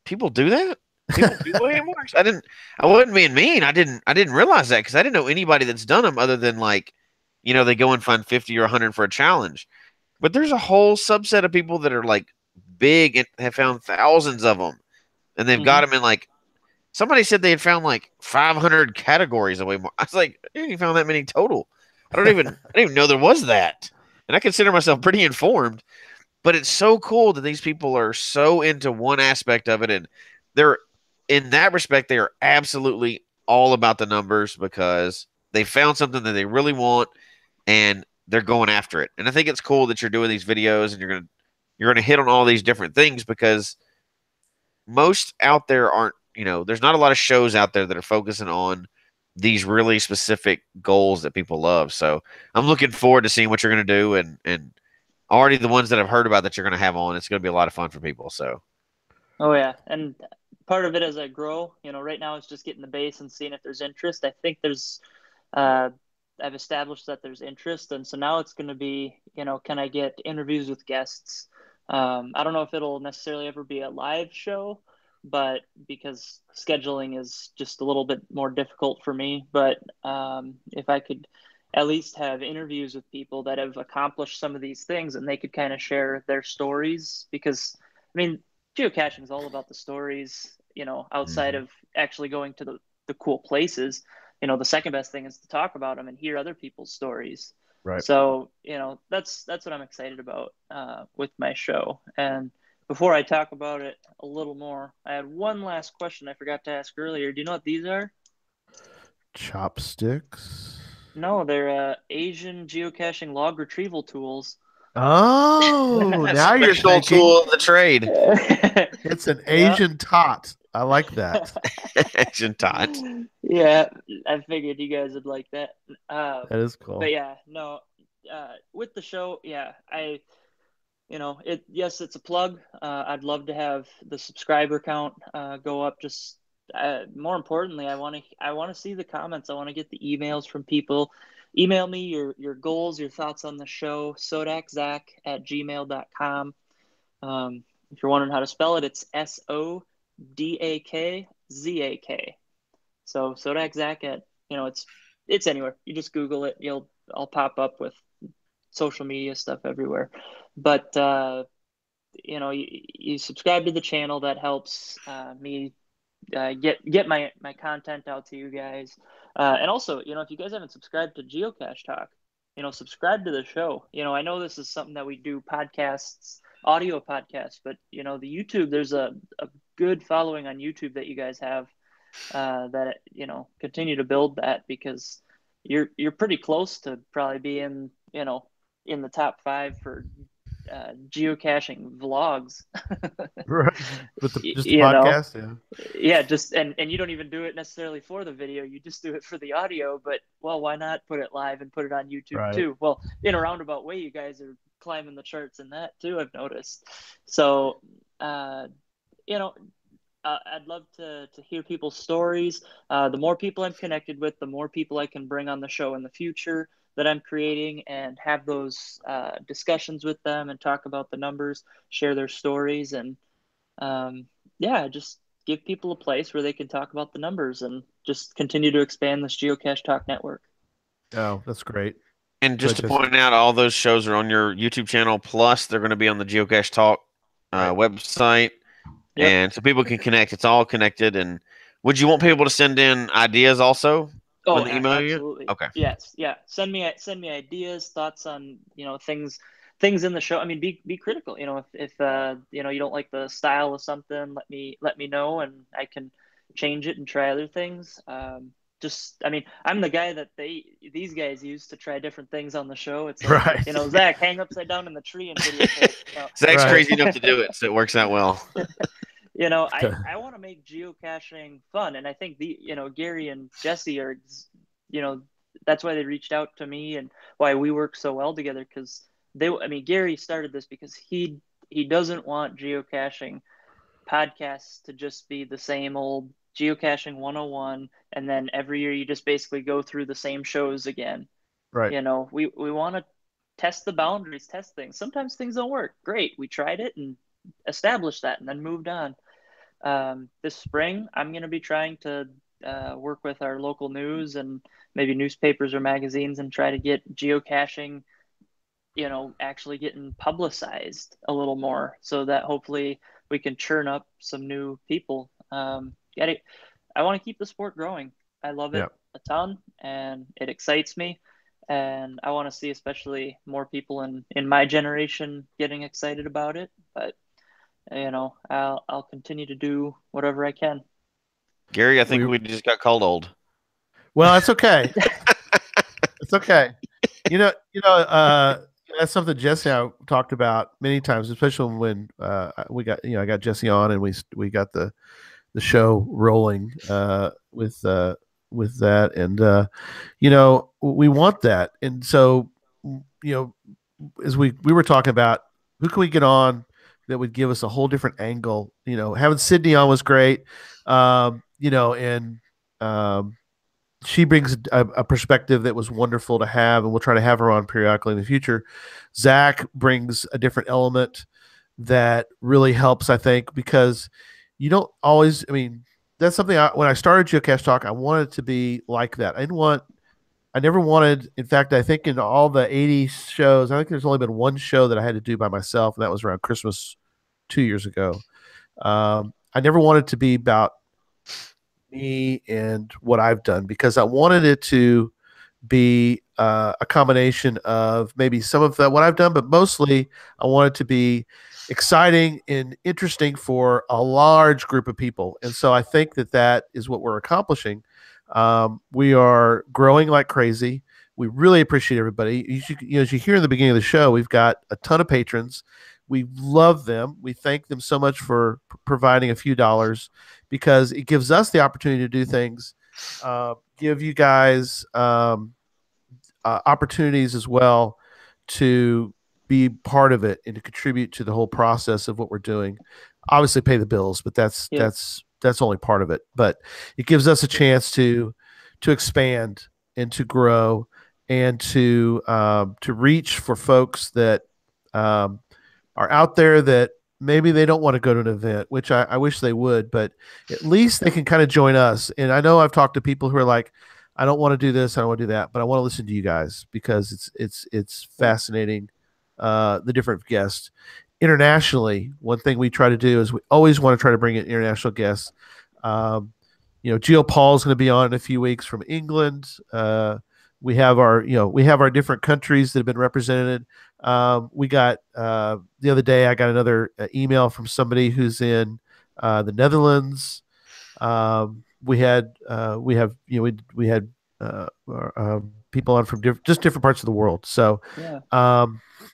people do that? People do waymarks? I wasn't being mean. I didn't realize that because I didn't know anybody that's done them other than like, you know, they go and find 50 or 100 for a challenge. But there's a whole subset of people that are like big and have found thousands of them, and they've got them in like. Somebody said they had found like 500 categories of waymark. I was like, I didn't even found that many total. I didn't even know there was that. And I consider myself pretty informed, but it's so cool that these people are so into one aspect of it. And they're, in that respect, they are absolutely all about the numbers because they found something that they really want and they're going after it. And I think it's cool that you're doing these videos and you're going to hit on all these different things because most out there aren't, you know, there's not a lot of shows out there that are focusing on these really specific goals that people love. So I'm looking forward to seeing what you're going to do and already the ones that I've heard about that you're going to have on. It's going to be a lot of fun for people. So. Oh yeah. And part of it as I grow, you know, right now it's just getting the base and seeing if there's interest. I think there's, I've established that there's interest. And so now it's going to be, you know, can I get interviews with guests? I don't know if it'll necessarily ever be a live show, but because scheduling is just a little bit more difficult for me. But if I could at least have interviews with people that have accomplished some of these things and they could kind of share their stories, because I mean, geocaching is all about the stories, you know, outside of actually going to the cool places. You know, the second best thing is to talk about them and hear other people's stories. Right. So, you know, that's what I'm excited about with my show. And before I talk about it a little more, I had one last question I forgot to ask earlier. Do you know what these are? Chopsticks? No, they're Asian geocaching log retrieval tools. Oh, now you're Special thinking. tool of the trade. It's an Asian tot. I like that. Asian tot. Yeah, I figured you guys would like that. That is cool. But yeah, no, with the show, yeah, yes, it's a plug. I'd love to have the subscriber count go up. Just more importantly, I want to see the comments. I want to get the emails from people. Email me your goals, your thoughts on the show. SoDakZak@gmail.com. If you're wondering how to spell it, it's SoDakZak. So SoDakZak it's anywhere. You just Google it. I'll pop up with social media stuff everywhere. But you subscribe to the channel. That helps me get my content out to you guys. And also, if you guys haven't subscribed to Geocache Talk, subscribe to the show. I know this is something that we do podcasts, audio podcasts, but the YouTube, there's a good following on YouTube that you guys have that continue to build that, because you're pretty close to probably being in the top 5 for geocaching vlogs. Right. With the podcast, yeah, just and you don't even do it necessarily for the video, you just do it for the audio. But why not put it live and put it on YouTube too? Well, in a roundabout way, you guys are climbing the charts in that too, I've noticed. So I'd love to hear people's stories. The more people I'm connected with, the more people I can bring on the show in the future that I'm creating, and have those discussions with them and talk about the numbers, share their stories, and just give people a place where they can talk about the numbers and just continue to expand this Geocache Talk network. Oh, that's great. And just to point out, all those shows are on your YouTube channel, plus they're going to be on the Geocache Talk website, Yep. and so people can connect. It's all connected. And would you want people to send in ideas also when they email you? Absolutely. Okay. Yes. Yeah. Send me ideas, thoughts on, things in the show. I mean, be critical. If you don't like the style of something, let me know, and I can change it and try other things. I'm the guy that these guys use to try different things on the show. It's like, Right. Zach, hang upside down in the tree and videotape. Zach's Right. crazy enough to do it, so it works out well. I want to make geocaching fun, and I think Gary and Jesse are, that's why they reached out to me and why we work so well together, because Gary started this because he doesn't want geocaching podcasts to just be the same old geocaching 101, and then every year you just basically go through the same shows again. Right. We want to test the boundaries, test things. Sometimes things don't work. Great, we tried it and established that and then moved on. This spring I'm going to be trying to work with our local news and maybe newspapers or magazines and try to get geocaching actually getting publicized a little more, so that hopefully we can churn up some new people. I want to keep the sport growing. I love it a ton, and it excites me, and I want to see especially more people in my generation getting excited about it. But I'll continue to do whatever I can. Gary, I think we just got called old. Well, that's okay. It's okay. That's something Jesse and I talked about many times, especially when we got I got Jesse on and we got the show rolling with that, and we want that, and so as we were talking about who can we get on that would give us a whole different angle. Having Sydney on was great, and she brings a perspective that was wonderful to have, and we'll try to have her on periodically in the future. Zach brings a different element that really helps, I think, because you don't always, that's something when I started Geocache Talk, I wanted it to be like that. I never wanted, in fact, I think in all the 80 shows, I think there's only been one show that I had to do by myself, and that was around Christmas 2 years ago. I never wanted to be about me and what I've done, because I wanted it to be a combination of maybe some of what I've done, but mostly I want it to be exciting and interesting for a large group of people. And so I think that is what we're accomplishing. We are growing like crazy. We really appreciate everybody. As you hear in the beginning of the show, we've got a ton of patrons. We love them. We thank them so much for providing a few dollars, because it gives us the opportunity to do things, give you guys opportunities as well to be part of it and to contribute to the whole process of what we're doing. Obviously pay the bills, but that's only part of it. But it gives us a chance to expand and to grow and to reach for folks that are out there that maybe they don't want to go to an event, which I wish they would, but at least they can kind of join us. And I know I've talked to people who are like, I don't want to do this, I don't want to do that, but I want to listen to you guys because it's fascinating, the different guests. Internationally, one thing we try to do is we always want to try to bring in international guests. Geo Paul's going to be on in a few weeks from England. We have our different countries that have been represented. We got the other day, I got another email from somebody who's in the Netherlands. We had people on from different parts of the world. So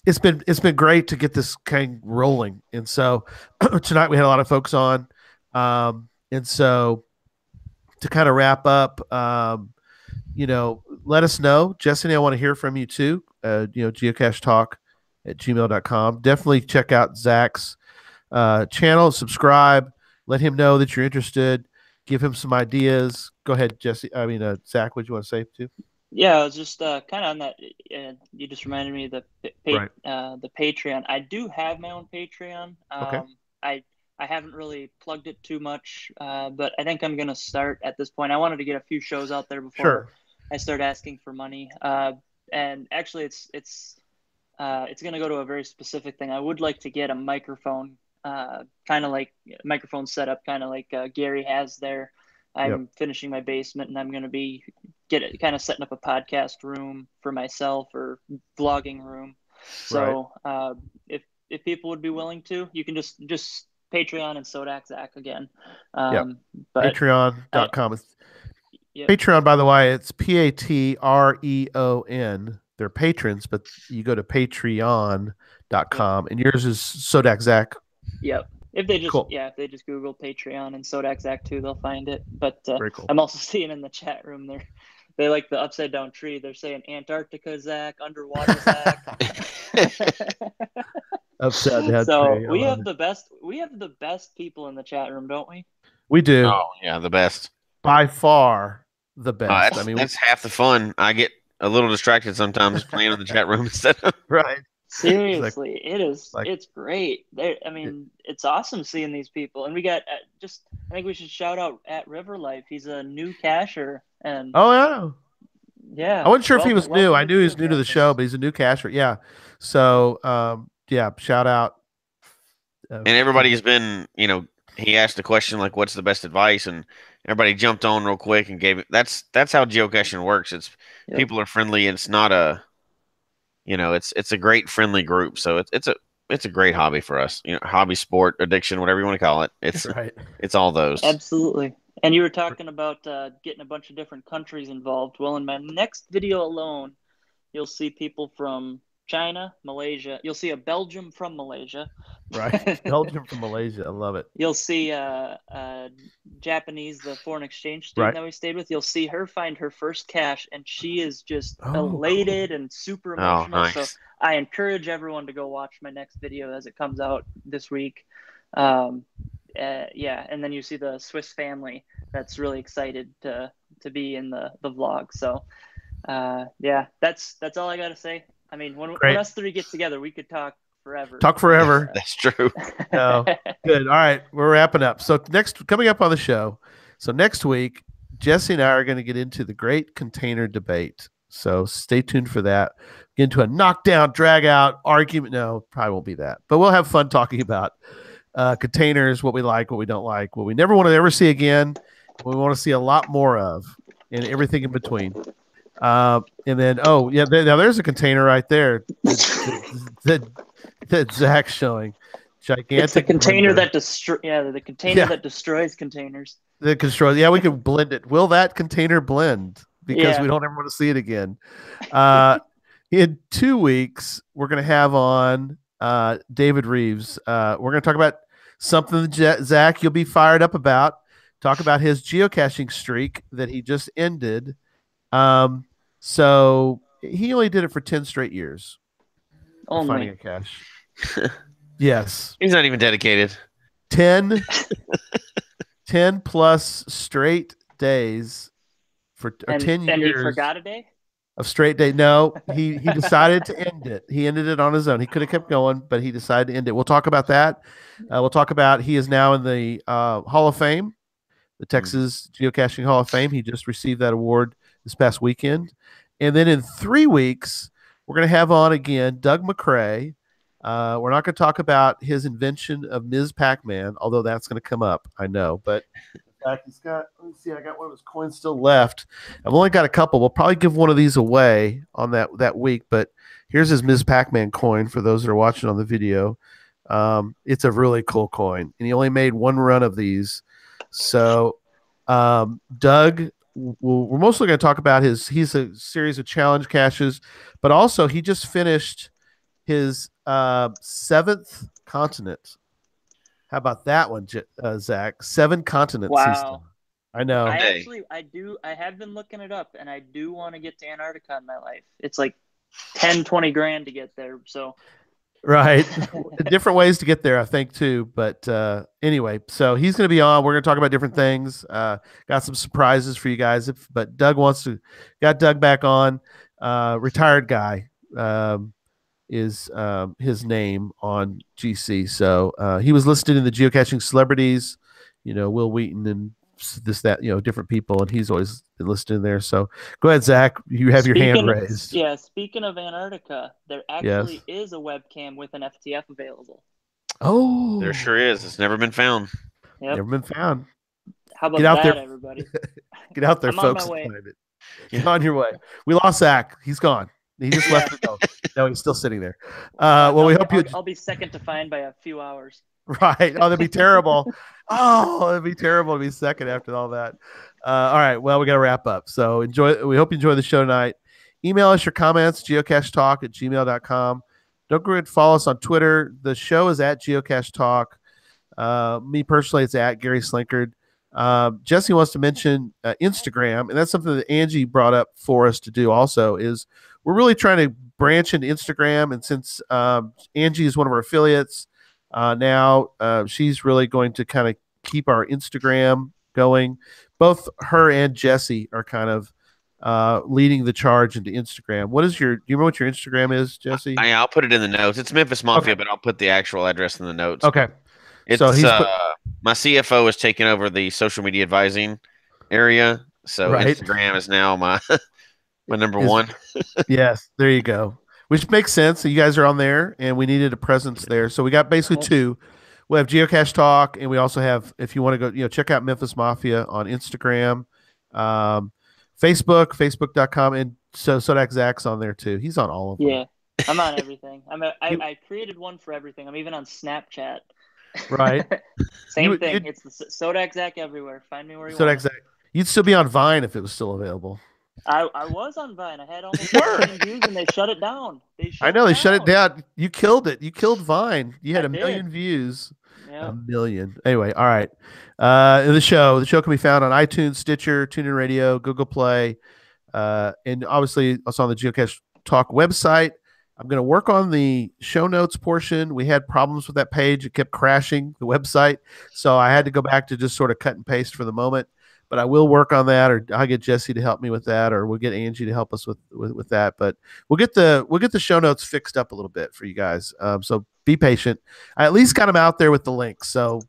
it's been great to get this kind of rolling. And so tonight we had a lot of folks on. And so to kind of wrap up, let us know. Jesse, I want to hear from you too. geocachetalk@gmail.com. Definitely check out Zach's channel, subscribe, let him know that you're interested, give him some ideas. Go ahead, Jesse. Zach, what do you want to say too? Yeah, I was just kind of on that. You just reminded me of the Patreon. I do have my own Patreon. Okay. I haven't really plugged it too much, but I think I'm going to start at this point. I wanted to get a few shows out there before I start asking for money. And actually, it's going to go to a very specific thing. I would like to get a microphone kind of like microphone setup, kind of like Gary has there. I'm finishing my basement, and I'm going to be kind of setting up a podcast room for myself, or vlogging room. So if people would be willing to, you can just Patreon and SoDakZak again. But Patreon.com. Patreon, by the way, it's Patreon. They're patrons, but you go to patreon.com, and yours is SoDakZak. Yep. If they just Google Patreon and SoDakZak too, they'll find it. But Very cool. I'm also seeing in the chat room they like the upside down tree. They're saying Antarctica Zach, underwater Zach. Upside down so tree. we have the best people in the chat room, don't we? We do. Oh yeah, the best. By far the best. That's half the fun. I get a little distracted sometimes playing in the chat room instead of right. Seriously, it's great. It's awesome seeing these people. And we got I think we should shout out at River Life. He's a new cacher, and yeah, I wasn't sure if he was new. I knew he was new to the show, but he's a new cacher. Yeah. So shout out. And everybody's been, he asked a question like, "What's the best advice?" and everybody jumped on real quick and gave it. That's how geocaching works. It's people are friendly. It's not a it's a great friendly group. So it's a great hobby for us. Hobby, sport, addiction, whatever you want to call it. It's It's all those. Absolutely. And you were talking about getting a bunch of different countries involved. Well, in my next video alone, you'll see people from China, Malaysia. You'll see a Belgium from Malaysia. Right. Belgium from Malaysia. I love it. You'll see Japanese, the foreign exchange student that we stayed with. You'll see her find her first cache, and she is just elated and super emotional. Nice. So I encourage everyone to go watch my next video as it comes out this week. And then you see the Swiss family that's really excited to be in the vlog. So that's all I got to say. I mean, when us three get together, we could talk forever. That's true. No. Good. All right. We're wrapping up. So coming up on the show. So next week, Jesse and I are going to get into the great container debate. So stay tuned for that. Get into a knockdown, drag out argument. No, probably won't be that, but we'll have fun talking about containers, what we like, what we don't like, what we never want to ever see again, what we want to see a lot more of, and everything in between. And then, now there's a container right there that Zach's showing. Gigantic. It's the container blender. That destroys containers. The control. Yeah, we can blend it. Will that container blend? Because we don't ever want to see it again. In 2 weeks, we're going to have on David Reeves. We're going to talk about something that Zach, you'll be fired up about. Talk about his geocaching streak that he just ended. So he only did it for 10 straight years. Finding a cache. Yes. He's not even dedicated. 10 plus straight days for 10 years. And he forgot a day? Of straight day. No, he decided to end it. He ended it on his own. He could have kept going, but he decided to end it. We'll talk about that. We'll talk about he is now in the Hall of Fame, the Texas Geocaching Hall of Fame. He just received that award this past weekend. And then in 3 weeks, we're going to have on again Doug McCrae. We're not going to talk about his invention of Ms. Pac-Man, although that's going to come up, I know. But in fact, let me see, I got one of his coins still left. I've only got a couple. We'll probably give one of these away on that week. But here's his Ms. Pac-Man coin for those that are watching on the video. It's a really cool coin, and he only made one run of these. So Doug, we're mostly going to talk about he's a series of challenge caches, but also he just finished his 7th continent. How about that one, Zach? 7 continents. Wow. I know. I have been looking it up, and I do want to get to Antarctica in my life. It's like 10, 20 grand to get there. So right. Different ways to get there, I think, too. But anyway, so he's going to be on. We're going to talk about different things. Got some surprises for you guys. But Doug got Doug back on. Retired guy is his name on GC. So he was listed in the geocaching celebrities, Will Wheaton and this, that, different people. And he's always been listed in there. So go ahead, Zach. You have your hand raised. Yeah. Speaking of Antarctica, there actually is a webcam with an FTF available. Oh, There sure is. It's never been found. Yep. never been found. How about Get out that, there. everybody? Get out there, I'm on folks. my way. And find it. Get on your way. We lost Zach. He's gone. He just left the note. No, he's still sitting there. Well, we hope you. I'll be second to find by a few hours. Right. Oh, that'd be terrible. Oh, that'd be terrible to be second after all that. All right. Well, we got to wrap up. So enjoy. We hope you enjoy the show tonight. Email us your comments, geocachetalk@gmail.com. Don't forget to follow us on Twitter. The show is at Geocache Talk. Me personally, it's at Gary Slinkard. Jesse wants to mention Instagram, and that's something that Angie brought up for us to do also, is we're really trying to branch into Instagram. And since Angie is one of our affiliates, now she's really going to kind of keep our Instagram going. Both her and Jesse are kind of leading the charge into Instagram. Do you remember what your Instagram is, Jesse? I'll put it in the notes. It's Memphis Mafia, Okay. but I'll put the actual address in the notes. Okay. It's So my CFO is taking over the social media advising area, so Right. Instagram is now my number one. Yes, there you go. Which makes sense. So you guys are on there, and we needed a presence there. So we got basically two. We have Geocache Talk, and we also have, if you want to go, check out Memphis Mafia on Instagram, Facebook, facebook.com, and SoDakZak's on there too. He's on all of them. Yeah, I'm on everything. I created one for everything. I'm even on Snapchat. Right. Same thing. It's the SoDakZak everywhere. Find me where you want. SoDakZak. You'd still be on Vine if it was still available. I was on Vine. I had almost 1 million views, and they shut it down. They shut it down. You killed it. You killed Vine. You had 1 million did. Views. Yep. 1 million. Anyway, all right. The show can be found on iTunes, Stitcher, TuneIn Radio, Google Play, and obviously also on the Geocache Talk website. I'm going to work on the show notes portion. We had problems with that page. It kept crashing the website. So I had to go back to just sort of cut and paste for the moment. But I will work on that, or I'll get Jesse to help me with that, or we'll get Angie to help us with that. But we'll get the show notes fixed up a little bit for you guys. So be patient. I at least got them out there with the links. So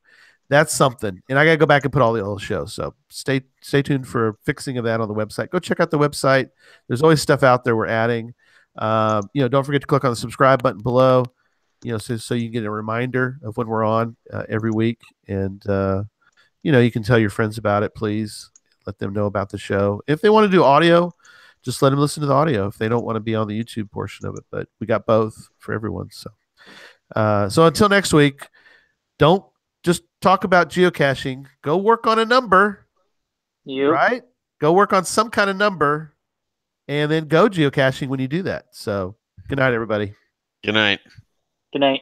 that's something. And I got to go back and put all the old shows. So stay tuned for fixing of that on the website. Go check out the website. There's always stuff out there we're adding. Don't forget to click on the subscribe button below, so you get a reminder of when we're on every week. And, you can tell your friends about it, please. Let them know about the show. If they want to do audio, just let them listen to the audio if they don't want to be on the YouTube portion of it. But we got both for everyone. So until next week, don't just talk about geocaching. Go work on a number, right? Go work on some kind of number, and then go geocaching when you do that. So good night, everybody. Good night. Good night.